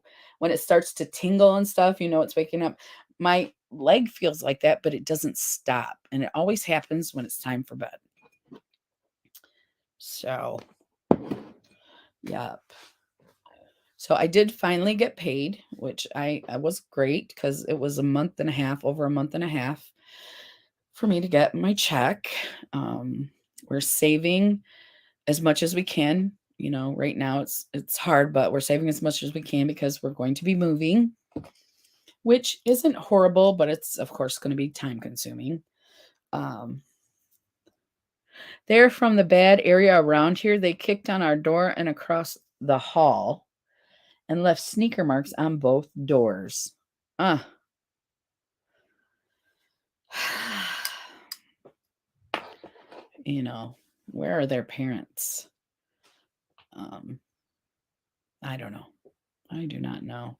it starts to tingle and stuff, it's waking up. My leg feels like that, but it doesn't stop. And it always happens when it's time for bed. So, yep. So I did finally get paid, which I was great because it was over a month and a half for me to get my check. We're saving as much as we can. Right now it's hard, but we're saving as much as we can because we're going to be moving, which isn't horrible, but it's of course going to be time consuming. Um, they're from the bad area around here. They kicked on our door and across the hall and left sneaker marks on both doors. Uh, where are their parents? Um, I don't know. I do not know.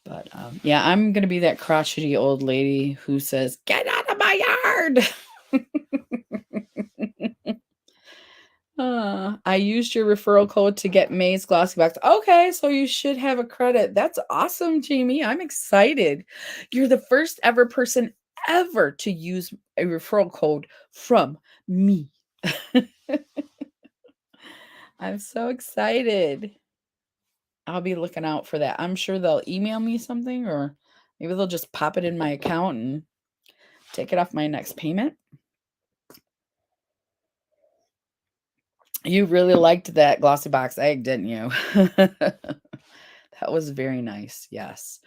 But yeah, I'm gonna be that crotchety old lady who says, "Get out of my yard." I used your referral code to get May's glossy box. Okay, so you should have a credit. That's awesome, Jamie. I'm excited. You're the first ever person ever to use a referral code from me. I'm so excited. I'll be looking out for that. I'm sure they'll email me something, or maybe they'll just pop it in my account and take it off my next payment. You really liked that glossy box egg, didn't you? That was very nice. Yes.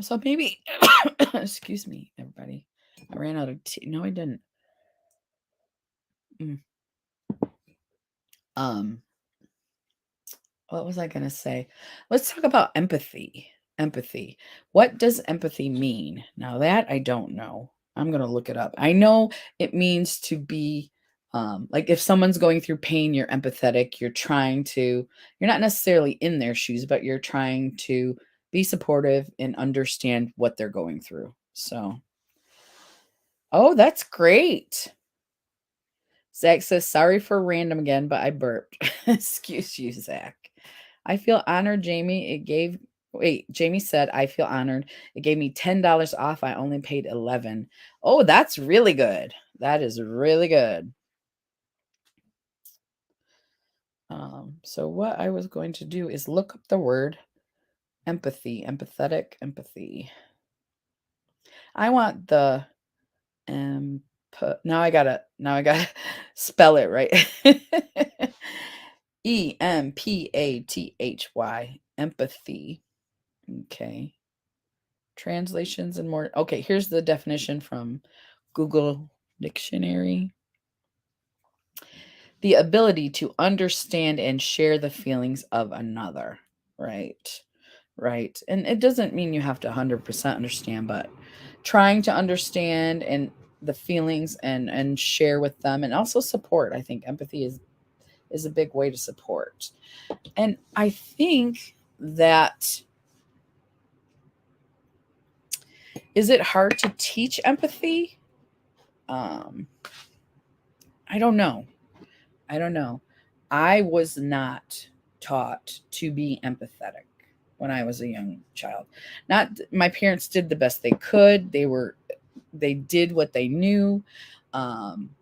So maybe excuse me, everybody. I ran out of tea. No, I didn't. Mm. Um, what was I gonna say? Let's talk about empathy. Empathy. What does empathy mean? Now that I don't know. I'm gonna look it up. I know it means to be like if someone's going through pain, you're empathetic. You're not necessarily in their shoes, but you're trying to be supportive and understand what they're going through. So, oh, that's great. Zach says, sorry for random again, but I burped. Excuse you, Zach. I feel honored, Jamie. Jamie said, I feel honored. It gave me $10 off. I only paid 11. Oh, that's really good. That is really good. So what I was going to do is look up the word empathy, empathetic, empathy. I want the now I gotta spell it right. Empathy. Empathy. Okay. Translations and more. Okay, here's the definition from Google Dictionary. The ability to understand and share the feelings of another. Right. Right. And it doesn't mean you have to 100% understand, but trying to understand and the feelings and share with them, and also support. I think empathy is a big way to support. And I think that, is it hard to teach empathy? I don't know. I was not taught to be empathetic when I was a young child. Not My parents did the best they could. They did what they knew.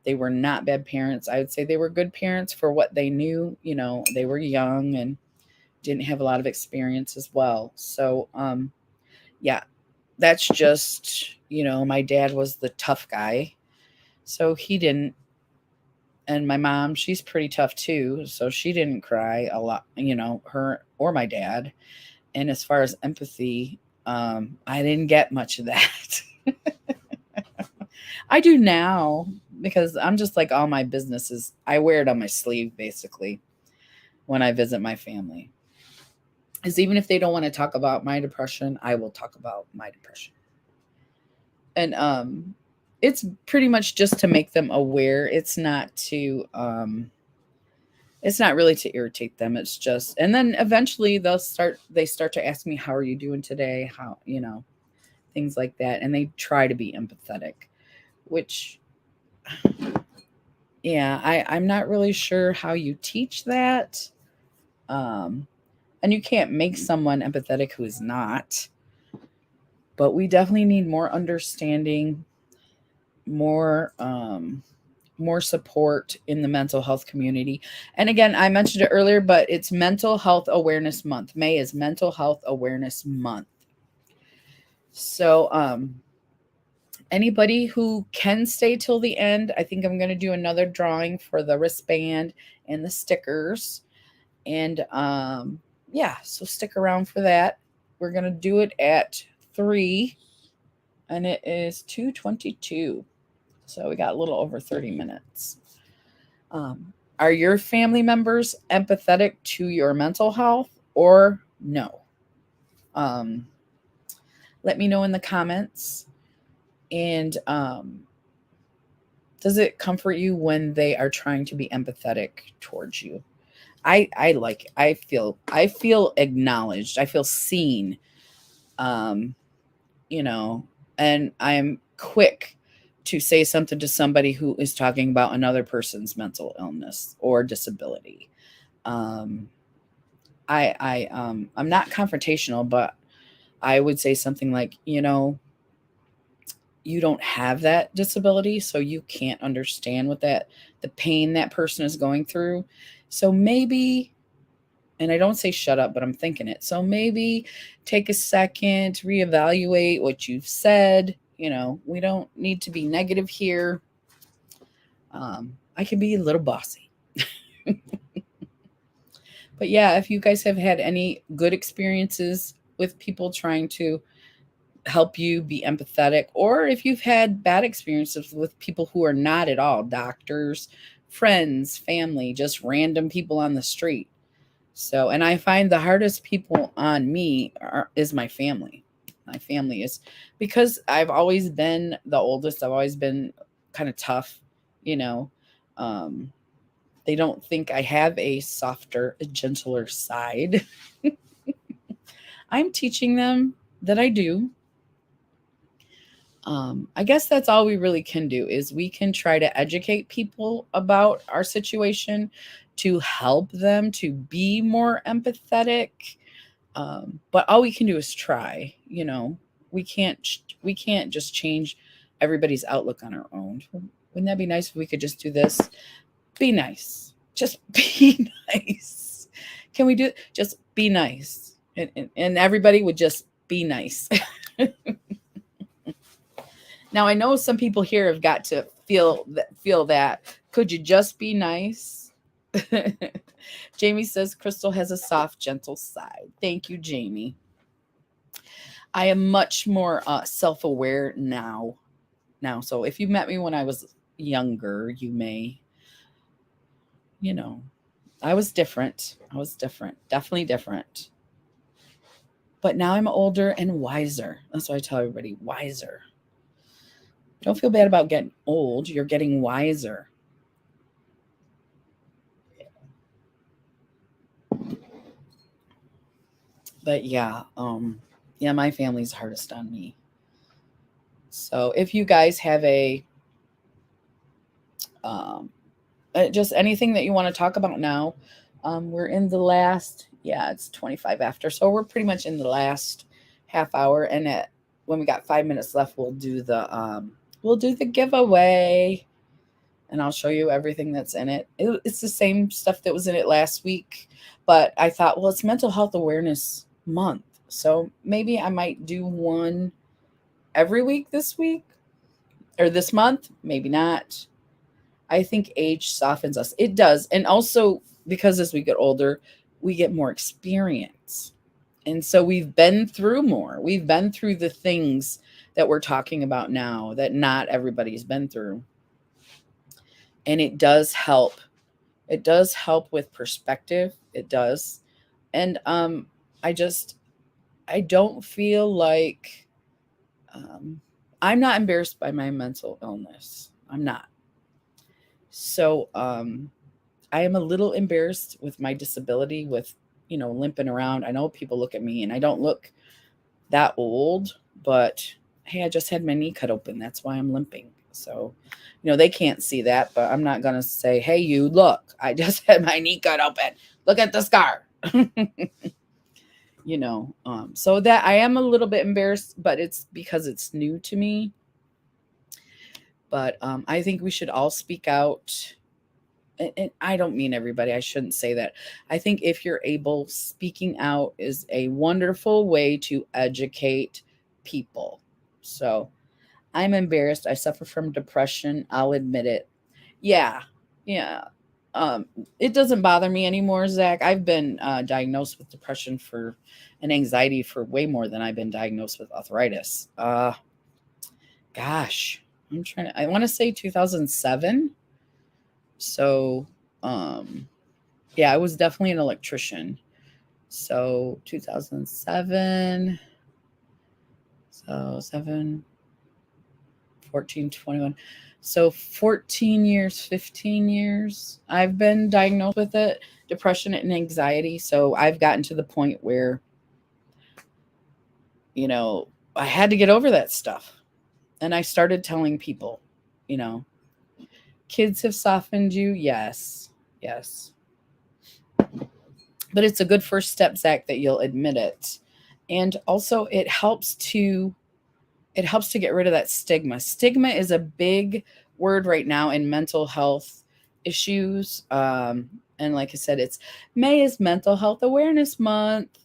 They were not bad parents. I would say they were good parents for what they knew. They were young and didn't have a lot of experience as well. So, yeah, that's just, my dad was the tough guy. So he didn't. And my mom, she's pretty tough too. So she didn't cry a lot, her or my dad. And as far as empathy, I didn't get much of that. I do now because I'm just like all my businesses. I wear it on my sleeve basically when I visit my family. Is even if they don't want to talk about my depression, I will talk about my depression. And it's pretty much just to make them aware. It's not really to irritate them. It's just, and then eventually they start to ask me, how are you doing today? How, things like that. And they try to be empathetic, which, yeah, I'm not really sure how you teach that. And you can't make someone empathetic who is not, but we definitely need more understanding, more support in the mental health community. And again, I mentioned it earlier, but it's Mental Health Awareness Month. May is Mental Health Awareness Month. So, anybody who can stay till the end, I think I'm going to do another drawing for the wristband and the stickers. And yeah, so stick around for that. We're going to do it at 3, and it is 2:22. So we got a little over 30 minutes. Are your family members empathetic to your mental health or no? Let me know in the comments. And does it comfort you when they are trying to be empathetic towards you? I feel acknowledged. I feel seen. And I'm quick to say something to somebody who is talking about another person's mental illness or disability. I'm not confrontational, but I would say something like, you don't have that disability, so you can't understand the pain that person is going through. So maybe, and I don't say shut up, but I'm thinking it. So maybe take a second, reevaluate what you've said. We don't need to be negative here. I can be a little bossy. But yeah, if you guys have had any good experiences with people trying to help you be empathetic, or if you've had bad experiences with people who are not at all doctors, friends, family, just random people on the street. So, and I find the hardest people on me is my family. My family is, because I've always been the oldest. I've always been kind of tough, they don't think I have a softer, a gentler side. I'm teaching them that I do. I guess that's all we really can do, is we can try to educate people about our situation to help them to be more empathetic. But all we can do is try. We can't just change everybody's outlook on our own. Wouldn't that be nice if we could just do this? Be nice. Just be nice. Can we do it? Just be nice, and everybody would just be nice. Now, I know some people here have got to feel that. Could you just be nice? Jamie says Crystal has a soft, gentle side. Thank you, Jamie. I am much more self-aware now. So if you met me when I was younger, you may, you know, I was different. Definitely different. But now I'm older and wiser. That's why I tell everybody, wiser. Don't feel bad about getting old. You're getting wiser. But yeah, my family's hardest on me. So if you guys have just anything that you want to talk about now, we're in the last, it's 25 after. So we're pretty much in the last half hour. And when we got 5 minutes left, we'll do the giveaway. And I'll show you everything that's in it. It's the same stuff that was in it last week. But I thought, well, it's Mental Health Awareness Month. So maybe I might do one every week this week or this month. Maybe not. I think age softens us. It does. And also because as we get older, we get more experience. And so we've been through more. We've been through the things that we're talking about now that not everybody's been through. And it does help. It does help with perspective. It does. And I don't feel like I'm not embarrassed by my mental illness. I'm not. So I am a little embarrassed with my disability, with, limping around. I know people look at me and I don't look that old, but hey, I just had my knee cut open. That's why I'm limping. So, they can't see that, but I'm not going to say, hey, you look, I just had my knee cut open. Look at the scar. So that I am a little bit embarrassed, but it's because it's new to me. But I think we should all speak out. And I don't mean everybody. I shouldn't say that. I think if you're able, speaking out is a wonderful way to educate people. So I'm embarrassed. I suffer from depression. I'll admit it. Yeah. It doesn't bother me anymore, Zach. I've been diagnosed with depression and anxiety for way more than I've been diagnosed with arthritis. Gosh, I want to say 2007. So, I was definitely an electrician. So 2007, so 7, 14, 21. So 14 years, 15 years, I've been diagnosed with it, depression and anxiety. So I've gotten to the point where, I had to get over that stuff. And I started telling people, kids have softened you. Yes. But it's a good first step, Zach, that you'll admit it. And also it helps to get rid of that stigma. Stigma is a big word right now in mental health issues. And like I said, May is Mental Health Awareness Month.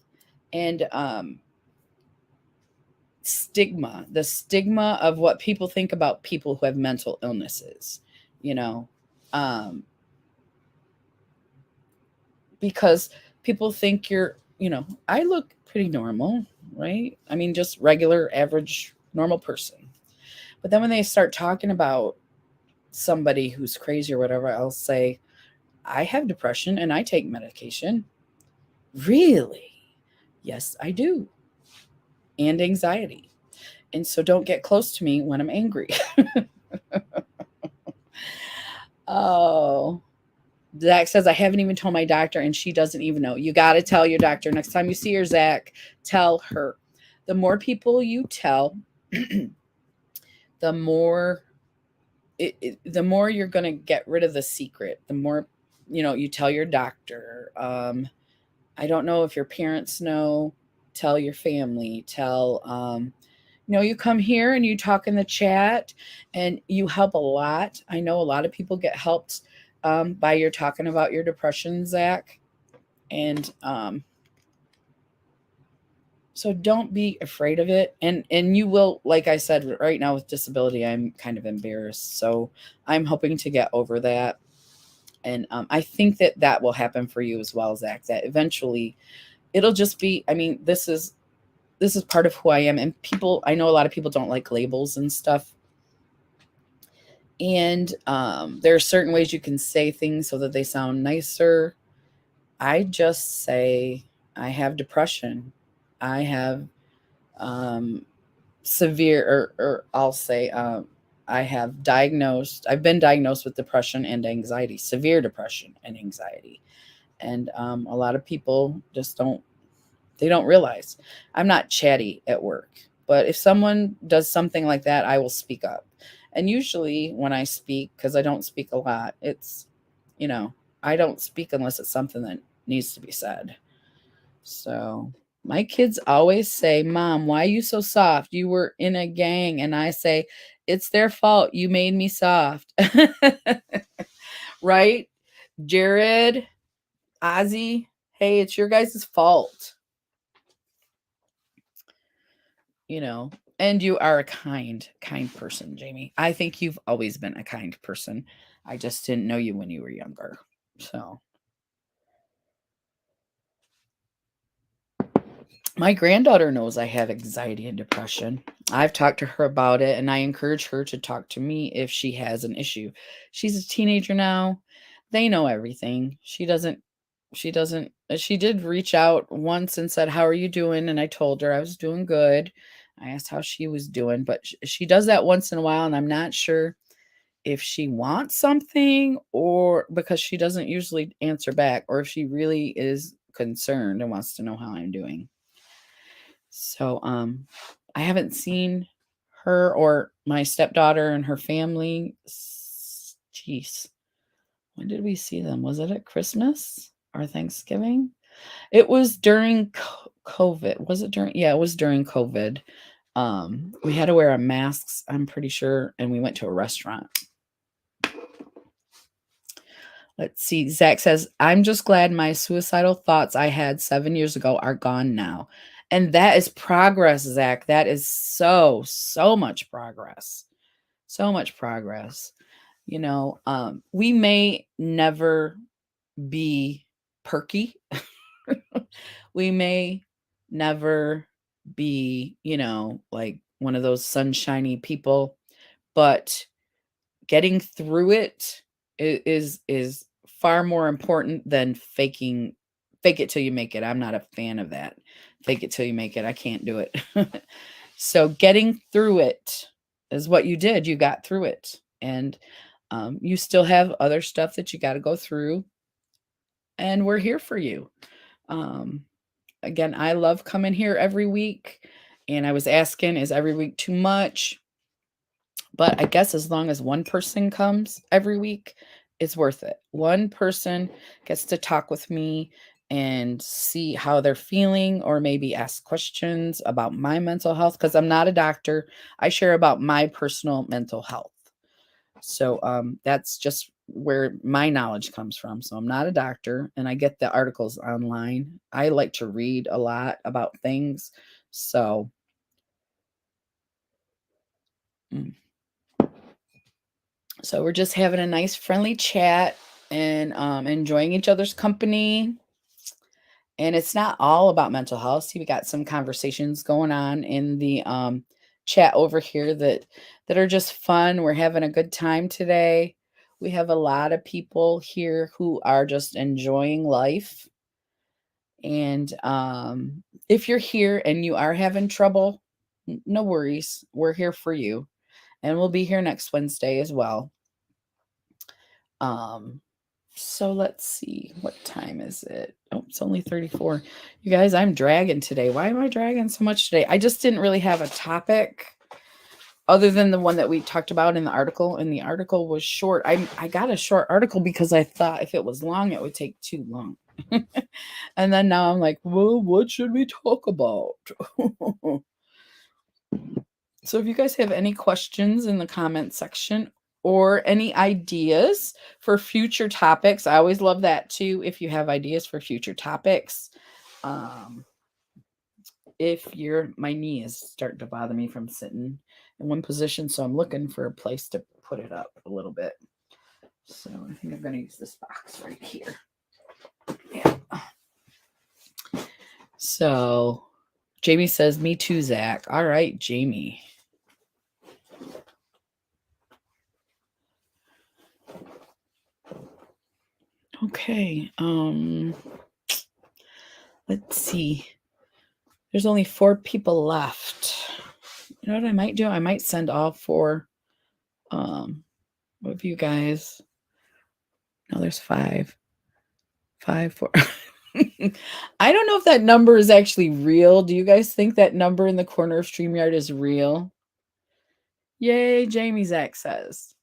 And the stigma of what people think about people who have mental illnesses, because people think I look pretty normal, right? I mean, just regular, average, normal person. But then when they start talking about somebody who's crazy or whatever, I'll say, I have depression and I take medication. Really? Yes, I do. And anxiety. And so don't get close to me when I'm angry. Oh, Zach says, I haven't even told my doctor and she doesn't even know. You got to tell your doctor. Next time you see her, Zach, tell her. The more people you tell, the more you're going to get rid of the secret. The more, you tell your doctor. I don't know if your parents know. Tell your family. Tell, you come here and you talk in the chat and you help a lot. I know a lot of people get helped by your talking about your depression, Zach. And so don't be afraid of it. And you will, like I said, right now with disability, I'm kind of embarrassed. So I'm hoping to get over that. And I think that that will happen for you as well, Zach, that eventually it'll just be, I mean, this is part of who I am. And people, I know a lot of people don't like labels and stuff. And there are certain ways you can say things so that they sound nicer. I just say, I have depression. I have um, severe, or I'll say, I've been diagnosed with depression and anxiety, severe depression and anxiety. And a lot of people just they don't realize. I'm not chatty at work, but if someone does something like that, I will speak up. And usually when I speak, because I don't speak a lot, it's, you know, I don't speak unless it's something that needs to be said. So my kids always say, Mom, why are you so soft? You were in a gang. And I say, it's their fault. You made me soft. Right? Jared, Ozzy, hey, it's your guys' fault. You know, and you are a kind person, Jamie. I think you've always been a kind person. I just didn't know you when you were younger. So, my granddaughter knows I have anxiety and depression. I've talked to her about it, and I encourage her to talk to me if she has an issue. She's a teenager now. They know everything. She did reach out once and said, "How are you doing?" And I told her I was doing good. I asked how she was doing, but she does that once in a while, and I'm not sure if she wants something or because she doesn't usually answer back, or if she really is concerned and wants to know how I'm doing. So, I haven't seen her or my stepdaughter and her family. Jeez, when did we see them? Was it at Christmas or Thanksgiving? It was during COVID. Was it during? Yeah, it was during COVID. We had to wear our masks, I'm pretty sure, and we went to a restaurant. Let's see. Zach says, I'm just glad my suicidal thoughts I had 7 years ago are gone now. And that is progress, Zach. That is so much progress. So much progress. You know, we may never be perky. We may never be, like one of those sunshiny people, but getting through it is far more important than fake it till you make it. I'm not a fan of that. Fake it till you make it. I can't do it. So getting through it is what you did. You got through it. And you still have other stuff that you got to go through. And we're here for you. Um, Again, I love coming here every week. And I was asking, is every week too much? But I guess as long as one person comes every week, it's worth it. One person gets to talk with me and see how they're feeling, or maybe ask questions about my mental health, because I'm not a doctor. I share about my personal mental health. So that's just where my knowledge comes from. So I'm not a doctor, and I get the articles online. I like to read a lot about things. So mm. So we're just having a nice friendly chat and enjoying each other's company. And it's not all about mental health. See, we got some conversations going on in the chat over here that are just fun. We're having a good time today. We have a lot of people here who are just enjoying life. And if you're here and you are having trouble, no worries. We're here for you. And we'll be here next Wednesday as well. Um, so let's see, what time is it? Oh, it's only 34. You guys, I'm dragging today. Why am I dragging so much today? I just didn't really have a topic other than the one that we talked about in the article. And the article was short. I got a short article because I thought if it was long, it would take too long. And then now I'm like, well, what should we talk about? So if you guys have any questions in the comment section or any ideas for future topics, I always love that too. If you have ideas for future topics, my knee is starting to bother me from sitting in one position, so I'm looking for a place to put it up a little bit. So I think I'm going to use this box right here. Yeah. So Jamie says, me too, Zach. All right, Jamie. Okay. Let's see. There's only 4 people left. You know what I might do? I might send all 4 of you guys. No, there's 5. 5, 4. I don't know if that number is actually real. Do you guys think that number in the corner of StreamYard is real? Yay, Jamie, Zach says.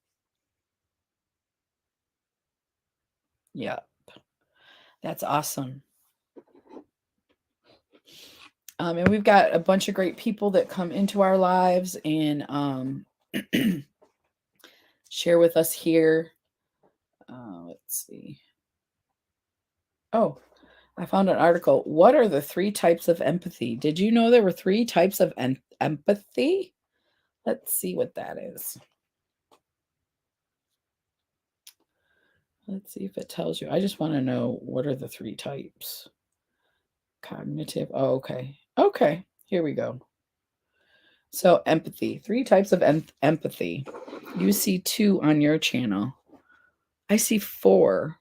Yeah. That's awesome. And we've got a bunch of great people that come into our lives and share with us here. Let's see. Oh, I found an article. What are the 3 types of empathy? Did you know there were 3 types of empathy? Let's see what that is. Let's see if it tells you. I just want to know, what are the 3 types? Cognitive. Oh, okay. Okay, here we go. So empathy, 3 types of empathy. You see 2 on your channel. I see 4.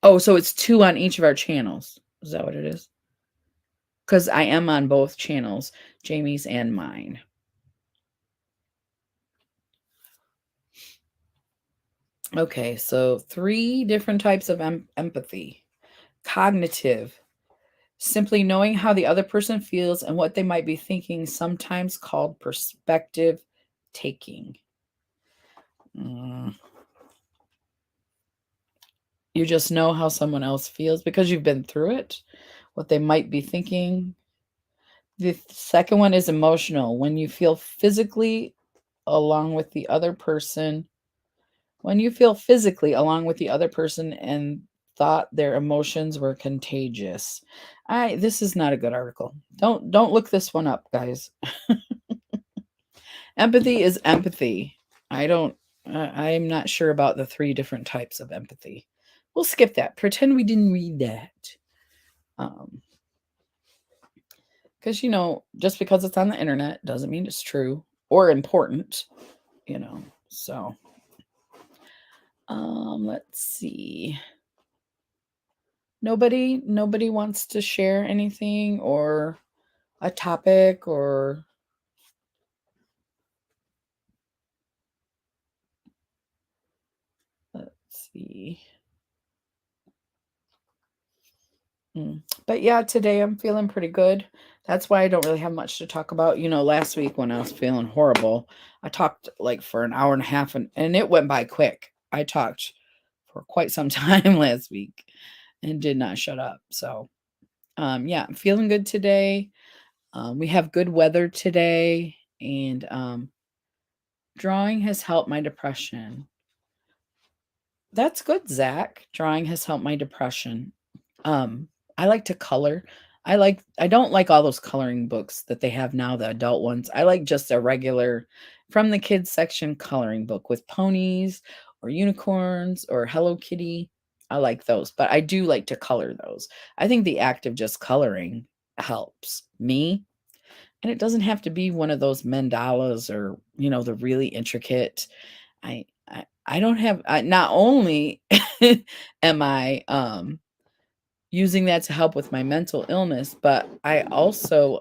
Oh, so it's 2 on each of our channels. Is that what it is? Because I am on both channels, Jamie's and mine. Okay, so 3 different types of empathy. Cognitive, simply knowing how the other person feels and what they might be thinking, sometimes called perspective taking. You just know how someone else feels because you've been through it, what they might be thinking. The second one is emotional, when you feel physically along with the other person. When you feel physically along with the other person and thought their emotions were contagious. This is not a good article. Don't look this one up, guys. Empathy is empathy. I'm not sure about the 3 different types of empathy. We'll skip that. Pretend we didn't read that. Because, just because it's on the internet doesn't mean it's true or important, so. Let's see. Nobody wants to share anything or a topic or. Let's see. But yeah, today I'm feeling pretty good. That's why I don't really have much to talk about. Last week when I was feeling horrible, I talked like for an hour and a half and it went by quick. I talked for quite some time last week and did not shut up. So, yeah, I'm feeling good today. We have good weather today, and drawing has helped my depression. That's good, Zach. Drawing has helped my depression. I like to color. I don't like all those coloring books that they have now, the adult ones. I like just a regular from the kids section coloring book with ponies or unicorns or Hello Kitty. I like those, but I do like to color those. I think the act of just coloring helps me. And it doesn't have to be one of those mandalas or, the really intricate. I don't have, not only am I using that to help with my mental illness, but I also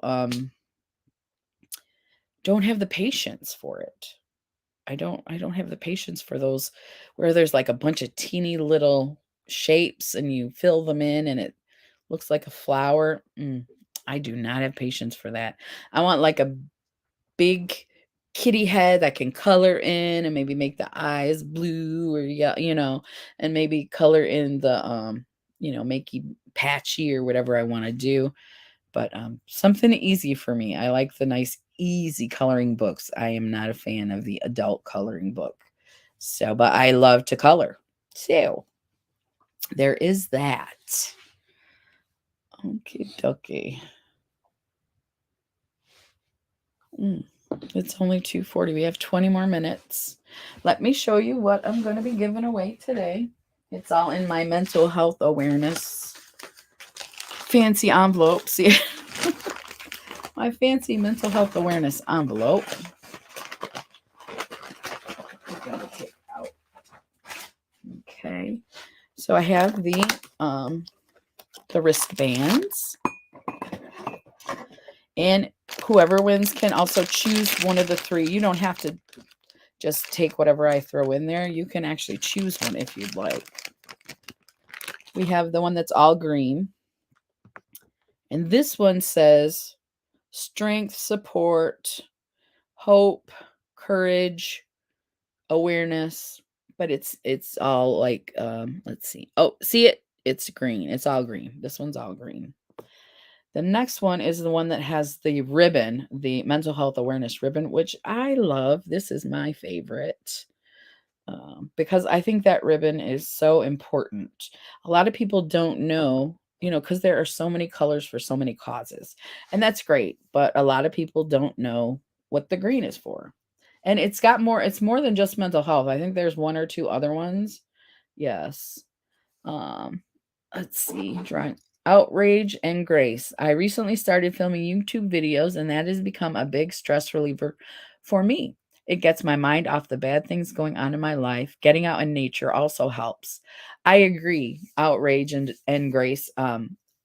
don't have the patience for it. I don't have the patience for those where there's like a bunch of teeny little shapes and you fill them in and it looks like a flower. I do not have patience for that. I want like a big kitty head that can color in and maybe make the eyes blue or yeah, and maybe color in the make you patchy or whatever I want to do. But something easy for me. I like the nice easy coloring books. I am not a fan of the adult coloring book. So, but I love to color. So there is that. Okay, dokie. It's only 2:40. We have 20 more minutes. Let me show you what I'm going to be giving away today. It's all in my mental health awareness fancy envelope. See, my fancy mental health awareness envelope. I'm going to take out. Okay. So I have the wristbands. And whoever wins can also choose one of the three. You don't have to just take whatever I throw in there. You can actually choose one if you'd like. We have the one that's all green. And this one says strength, support, hope, courage, awareness. But it's all like, let's see. Oh, see it? It's green. It's all green. This one's all green. The next one is the one that has the ribbon, the mental health awareness ribbon, which I love. This is my favorite because I think that ribbon is so important. A lot of people don't know, because there are so many colors for so many causes. And that's great. But a lot of people don't know what the green is for. And it's more than just mental health. I think there's one or two other ones. Yes. Let's see, drawing outrage and grace. I recently started filming YouTube videos, and that has become a big stress reliever for me. It gets my mind off the bad things going on in my life. Getting out in nature also helps. I agree. Outrage and grace.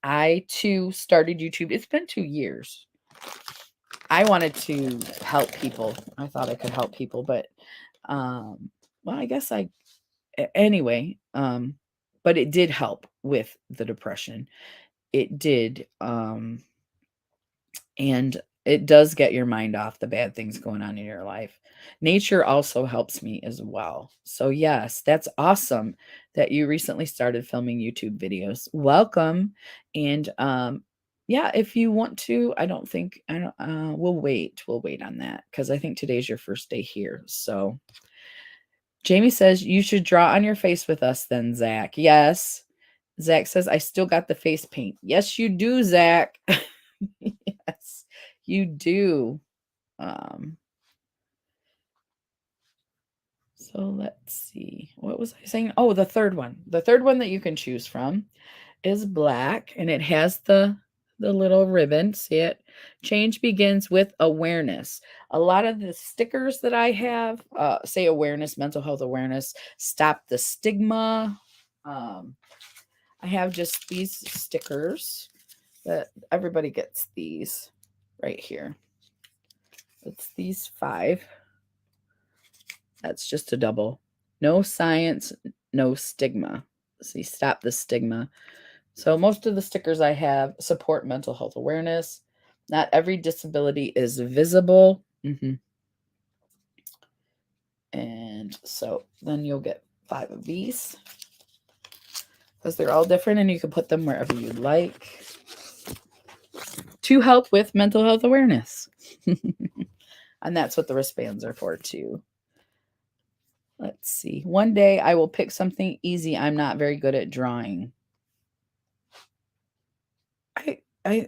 I too started YouTube. It's been 2 years. I wanted to help people. I thought I could help people, but well, I guess anyway, but it did help with the depression. It did. And it does get your mind off the bad things going on in your life. Nature also helps me as well. So yes, that's awesome that you recently started filming YouTube videos. Welcome. And yeah, if you want to, I don't, we'll wait. We'll wait on that because I think today's your first day here. So Jamie says you should draw on your face with us then, Zach. Yes. Zach says, I still got the face paint. Yes, you do, Zach. Yes, you do. So let's see. What was I saying? Oh, the third one. The third one that you can choose from is black, and it has the little ribbon. See it? Change begins with awareness. A lot of the stickers that I have say awareness, mental health awareness, stop the stigma. I have just these stickers that everybody gets these right here. It's these 5. That's just a double. No science, no stigma. See, stop the stigma. So most of the stickers I have support mental health awareness. Not every disability is visible. And so then you'll get 5 of these because they're all different and you can put them wherever you'd like to help with mental health awareness. And that's what the wristbands are for too. Let's see. One day I will pick something easy. I'm not very good at drawing.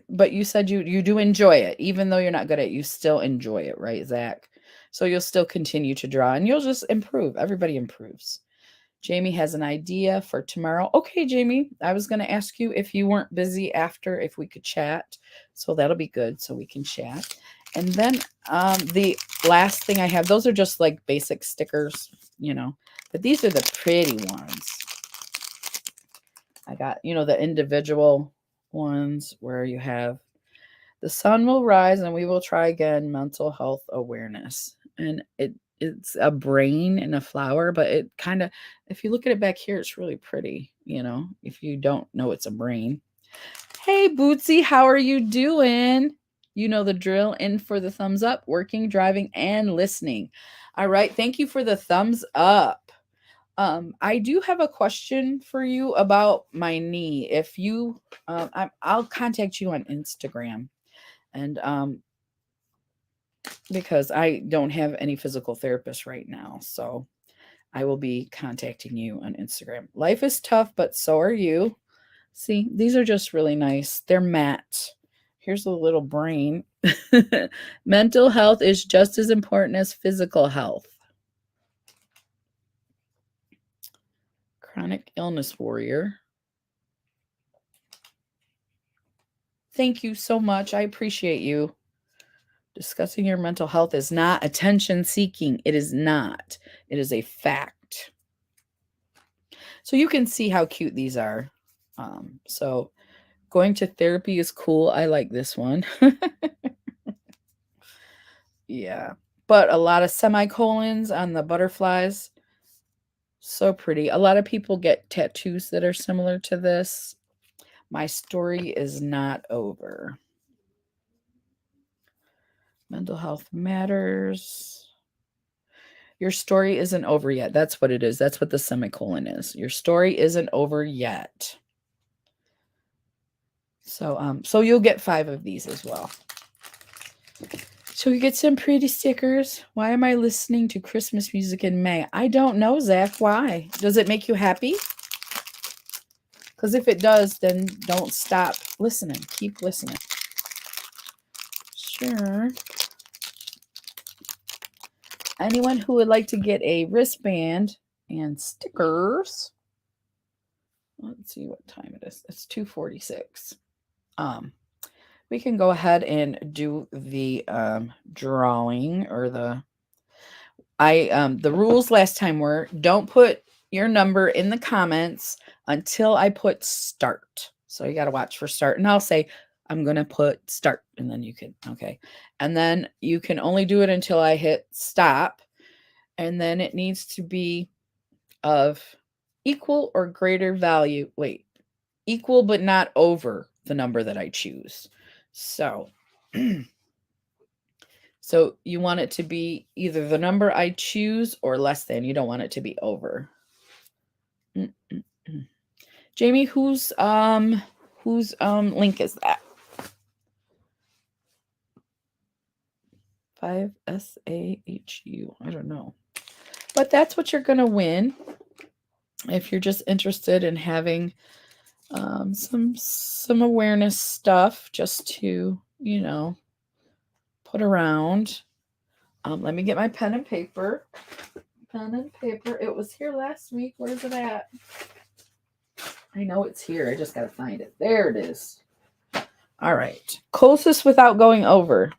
But you said you do enjoy it. Even though you're not good at it, you still enjoy it, right, Zach? So you'll still continue to draw and you'll just improve. Everybody improves. Jamie has an idea for tomorrow. Okay, Jamie, I was going to ask you if you weren't busy after, if we could chat. So that'll be good. So we can chat. And then the last thing I have, those are just like basic stickers, but these are the pretty ones. I got, the individual ones where you have the sun will rise and we will try again, mental health awareness. And it's a brain and a flower, but it kind of, if you look at it back here, it's really pretty, if you don't know it's a brain. Hey, Bootsy, how are you doing? You know the drill. In for the thumbs up, working, driving, and listening. All right. Thank you for the thumbs up. I do have a question for you about my knee. If you, I'll contact you on Instagram, and because I don't have any physical therapist right now, so I will be contacting you on Instagram. Life is tough, but so are you. See, these are just really nice. They're matte, Here's a little brain. Mental health is just as important as physical health. Chronic illness warrior. Thank you so much. I appreciate you. Discussing your mental health is not attention seeking. It is not. It is a fact. So you can see how cute these are. So going to therapy is cool. I like this one. Yeah. But a lot of semicolons on the butterflies. So pretty. A lot of people get tattoos that are similar to this. My story is not over. Mental health matters. Your story isn't over yet. That's what it is. That's what the semicolon is. Your story isn't over yet. So you'll get 5 of these as well. So you get some pretty stickers. Why am I listening to Christmas music in May? I don't know, Zach. Why? Does it make you happy? Because if it does, then don't stop listening. Keep listening. Sure. Anyone who would like to get a wristband and stickers. Let's see what time it is. It's 2:46. We can go ahead and do the drawing or the rules last time were don't put your number in the comments until I put start. So you got to watch for start. And I'll say, I'm going to put start. And then you can, okay. And then you can only do it until I hit stop. And then it needs to be of equal or greater value. Wait, equal but not over the number that I choose. So, so you want it to be either the number I choose or less than. You don't want it to be over. Jamie, whose link is that? 5SAHU. I don't know. But that's what you're going to win if you're just interested in having some awareness stuff just to, put around. Let me get my pen and paper. Pen and paper. It was here last week. Where's it at? I know it's here. I just got to find it. There it is. All right. Closest without going over.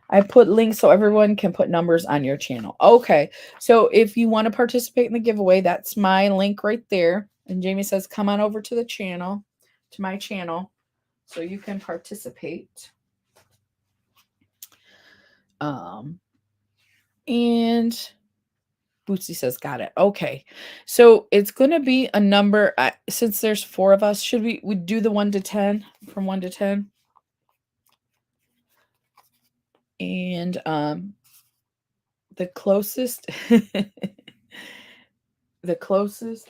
I put links so everyone can put numbers on your channel. Okay. So if you want to participate in the giveaway, that's my link right there. And Jamie says, come on over to the channel, to my channel, so you can participate. And Bootsy says, got it. Okay. So it's going to be a number. Since there's 4 of us, should we do the 1 to 10 from 1 to 10? And the closest,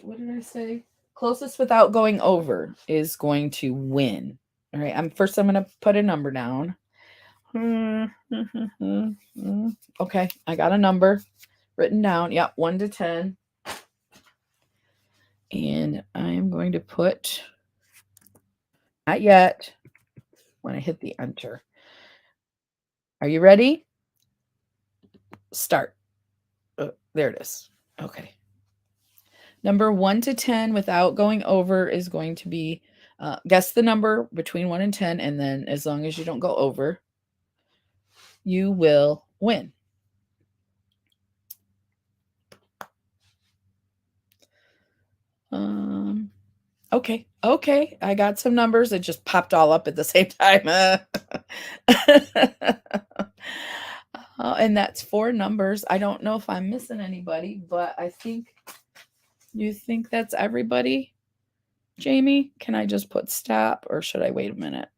what did I say? Closest without going over is going to win. All right. I'm going to put a number down. Okay. I got a number written down. Yep. 1 to 10. And I am going to put, not yet, when I hit the enter. Are you ready? Start. There it is. Okay. Number 1 to 10 without going over is going to be, guess the number between 1 and 10. And then as long as you don't go over, you will win. Okay. Okay. I got some numbers. It just popped all up at the same time. And that's 4 numbers. I don't know if I'm missing anybody, but I think you think that's everybody. Jamie, can I just put stop or should I wait a minute?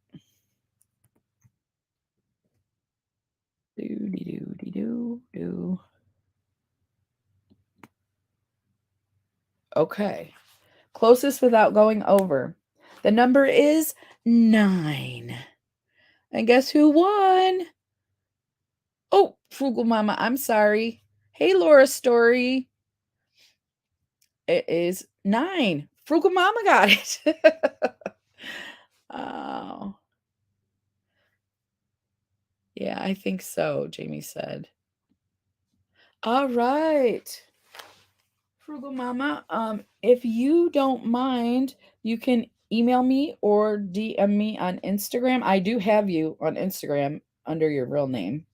Do. Okay. Closest without going over. The number is 9. And guess who won? Oh, Frugal Mama, I'm sorry. Hey, Laura Story. It is 9. Frugal Mama got it. Oh. Yeah, I think so, Jamie said. All right. Frugal Mama, if you don't mind, you can email me or DM me on Instagram. I do have you on Instagram under your real name.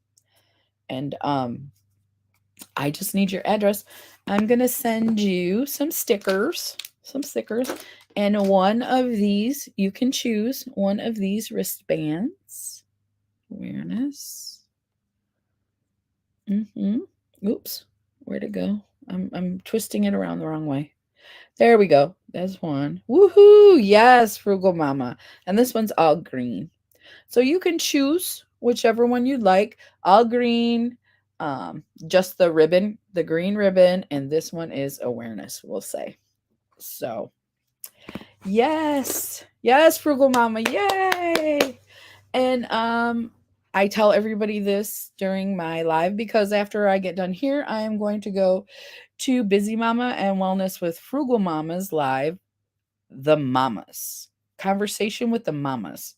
And I just need your address. I'm going to send you some stickers, and one of these, you can choose one of these wristbands. Awareness. Oops. Where'd it go? I'm twisting it around the wrong way. There we go. There's one. Woohoo! Yes, Frugal Mama. And this one's all green. So you can choose whichever one you'd like. All green, just the ribbon, the green ribbon, and this one is awareness, we'll say. So, yes. Yes, Frugal Mama. Yay! And I tell everybody this during my live because after I get done here, I am going to go to Busy Mama and Wellness with Frugal Mamas live, the mamas. Conversing with the mamas.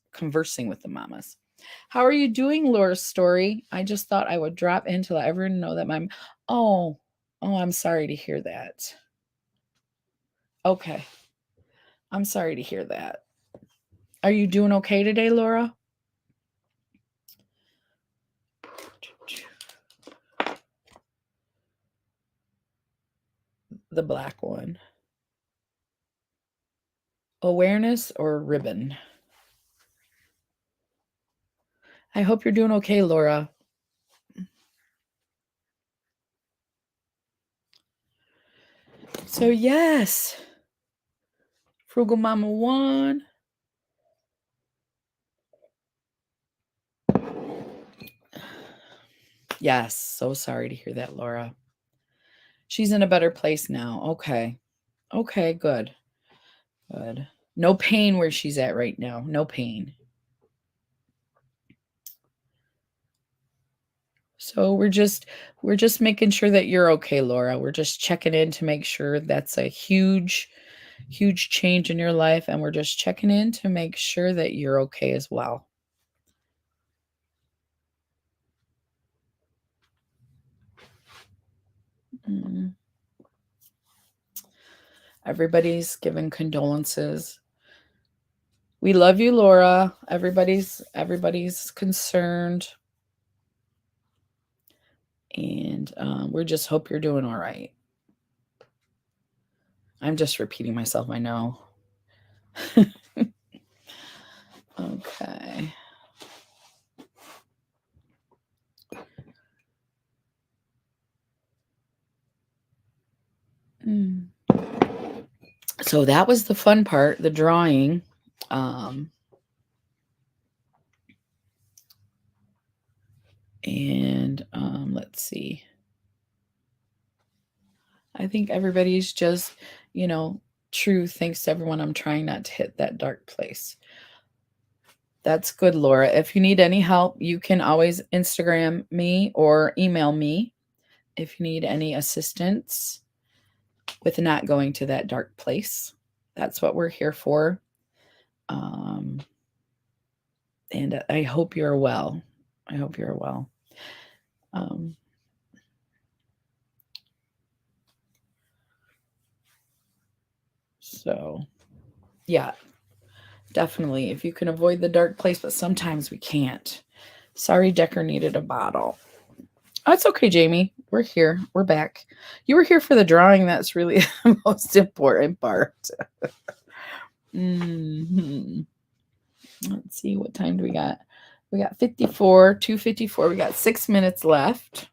How are you doing, Laura's story? I just thought I would drop in to let everyone know that I'm sorry to hear that. Okay. I'm sorry to hear that. Are you doing okay today, Laura? The black one. Awareness or ribbon? I hope you're doing okay, Laura. So, yes. Frugal Mama 1. Yes. So sorry to hear that, Laura. She's in a better place now. Okay. Okay, good. Good. No pain where she's at right now. No pain. So we're just making sure that you're okay, Laura. We're just checking in to make sure. That's a huge change in your life, and we're just checking in to make sure that you're okay as well. Everybody's giving condolences. We love you, Laura. Everybody's concerned. And we just hope you're doing all right. I'm just repeating myself, I know. Okay. So that was the fun part, the drawing. And let's see. I think everybody's just, true. Thanks to everyone. I'm trying not to hit that dark place. That's good, Laura. If you need any help, you can always Instagram me or email me if you need any assistance with not going to that dark place. That's what we're here for. And I hope you're well. I hope you're well. So, yeah, definitely. If you can avoid the dark place, but sometimes we can't. Sorry, Decker needed a bottle. Oh, it's okay, Jamie. We're here. We're back. You were here for the drawing. That's really the most important part. Let's see. What time do we got? We got 2:54. We got 6 minutes left.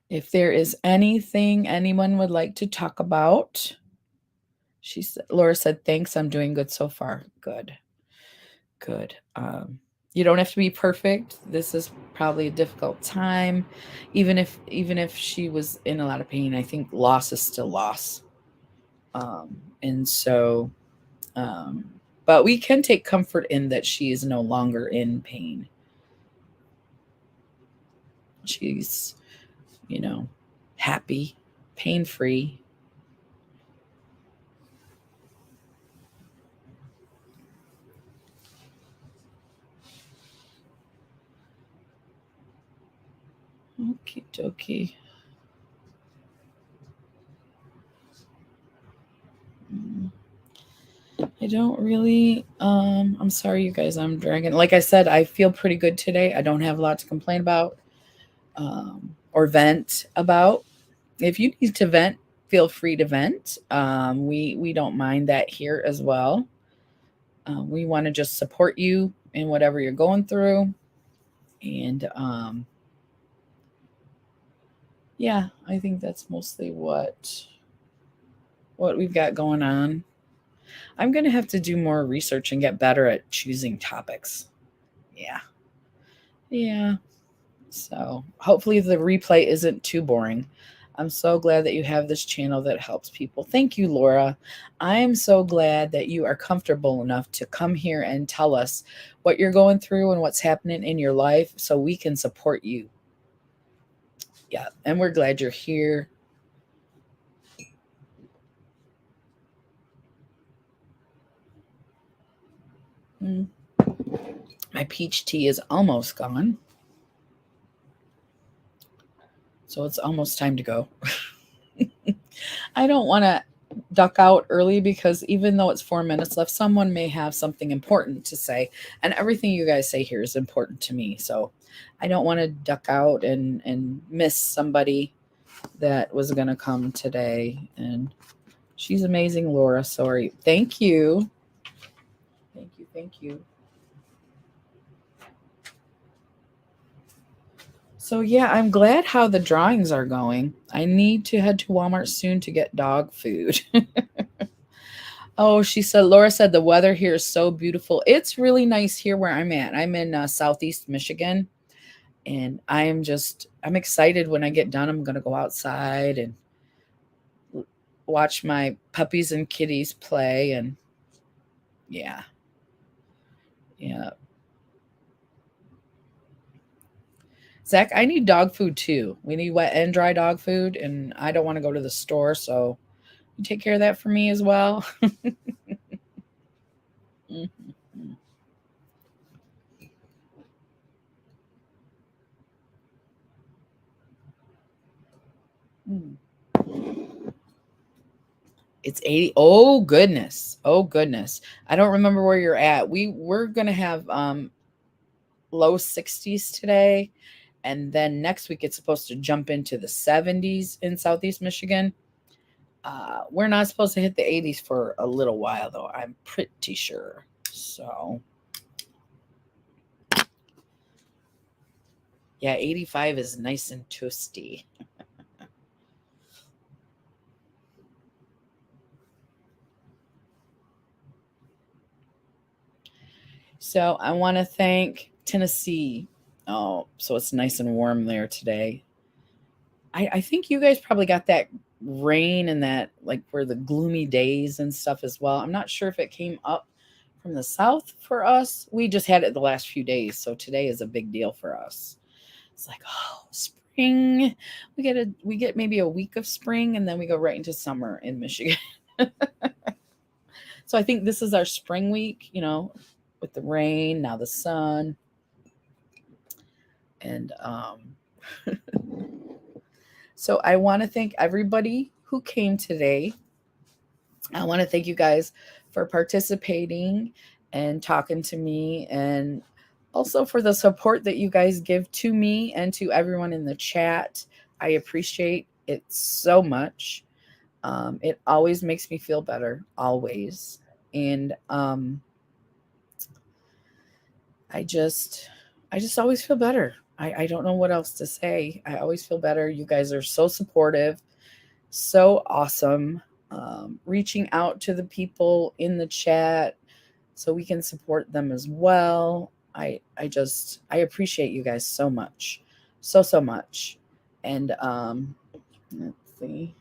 If there is anything anyone would like to talk about, Laura said, thanks. I'm doing good so far. Good. You don't have to be perfect. This is probably a difficult time. Even if she was in a lot of pain, I think loss is still loss. And so, but we can take comfort in that she is no longer in pain. She's, happy, pain-free. Okie dokie. I don't really, I'm sorry, you guys, I'm dragging. Like I said, I feel pretty good today. I don't have a lot to complain about or vent about. If you need to vent, feel free to vent. We don't mind that here as well. We want to just support you in whatever you're going through. And yeah, I think that's mostly what we've got going on. I'm going to have to do more research and get better at choosing topics. Yeah. Yeah. So hopefully the replay isn't too boring. I'm so glad that you have this channel that helps people. Thank you, Laura. I am so glad that you are comfortable enough to come here and tell us what you're going through and what's happening in your life so we can support you. Yeah, and we're glad you're here. My peach tea is almost gone. So it's almost time to go. I don't want to duck out early because even though it's 4 minutes left, someone may have something important to say. And everything you guys say here is important to me. So I don't want to duck out and miss somebody that was going to come today. And she's amazing, Laura. Sorry. Thank you. Thank you. Thank you. So yeah, I'm glad how the drawings are going. I need to head to Walmart soon to get dog food. Oh, Laura said the weather here is so beautiful. It's really nice here where I'm at. I'm in Southeast Michigan, and I'm excited when I get done. I'm going to go outside and watch my puppies and kitties play. And yeah. Yeah. Zach, I need dog food too. We need wet and dry dog food, and I don't want to go to the store. So you take care of that for me as well. Mm-hmm. Mm. It's 80. Oh goodness. Oh goodness. I don't remember where you're at. We're gonna have low 60s today. And then next week it's supposed to jump into the 70s in Southeast Michigan. We're not supposed to hit the 80s for a little while though, I'm pretty sure. So yeah, 85 is nice and toasty. So I want to thank Tennessee. Oh, so it's nice and warm there today. I think you guys probably got that rain and that like where the gloomy days and stuff as well. I'm not sure if it came up from the south for us. We just had it the last few days, so today is a big deal for us. It's like, oh, spring. We get maybe a week of spring and then we go right into summer in Michigan. So I think this is our spring week, with the rain, now the sun. And so I want to thank everybody who came today. I want to thank you guys for participating and talking to me, and also for the support that you guys give to me and to everyone in the chat. I appreciate it so much. It always makes me feel better, always. And I just always feel better. I don't know what else to say. I always feel better. You guys are so supportive, so awesome. Reaching out to the people in the chat so we can support them as well. I appreciate you guys so much. So much. And let's see.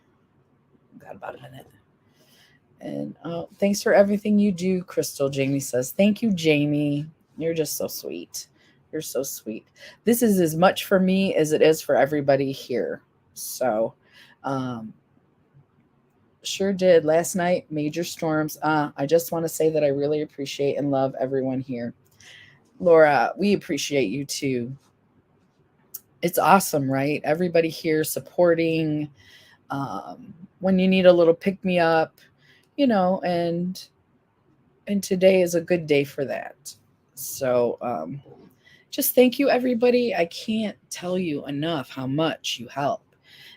Got about a minute. And thanks for everything you do, Crystal. Jamie says, thank you, Jamie. You're just so sweet. You're so sweet. This is as much for me as it is for everybody here. So, sure did. Last night, major storms. I just want to say that I really appreciate and love everyone here. Laura, we appreciate you too. It's awesome, right? Everybody here supporting, when you need a little pick me up, and today is a good day for that. So just thank you, everybody. I can't tell you enough how much you help,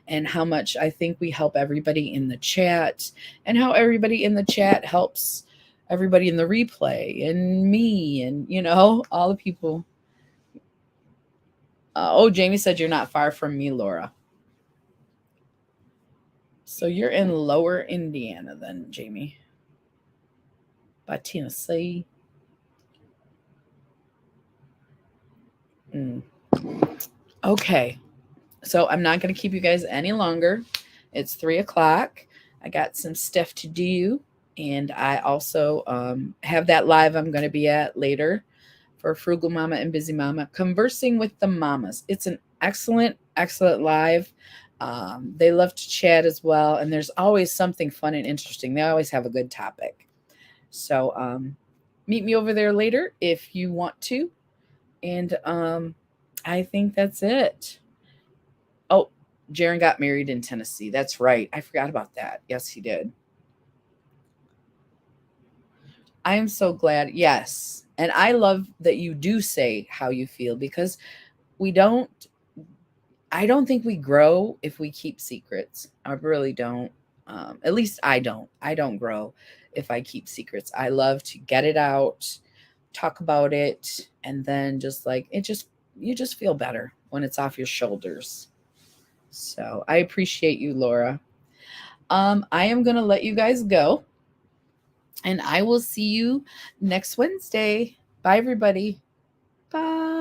and how much I think we help everybody in the chat, and how everybody in the chat helps everybody in the replay, and me, and all the people. Oh, Jamie said you're not far from me, Laura. So you're in Lower Indiana then, Jamie. By Tennessee. Okay. So I'm not going to keep you guys any longer. It's 3:00. I got some stuff to do. And I also have that live I'm going to be at later for Frugal Mama and Busy Mama, Conversing with the Mamas. It's an excellent, excellent live. They love to chat as well. And there's always something fun and interesting. They always have a good topic. So meet me over there later if you want to. And I think that's it. Oh, Jaron got married in Tennessee. That's right. I forgot about that. Yes, he did. I am so glad. Yes. And I love that you do say how you feel, because I don't think we grow if we keep secrets. I really don't. At least I don't. I don't grow if I keep secrets. I love to get it out, talk about it, and then you just feel better when it's off your shoulders. So I appreciate you, Laura. I am going to let you guys go, and I will see you next Wednesday. Bye, everybody. Bye.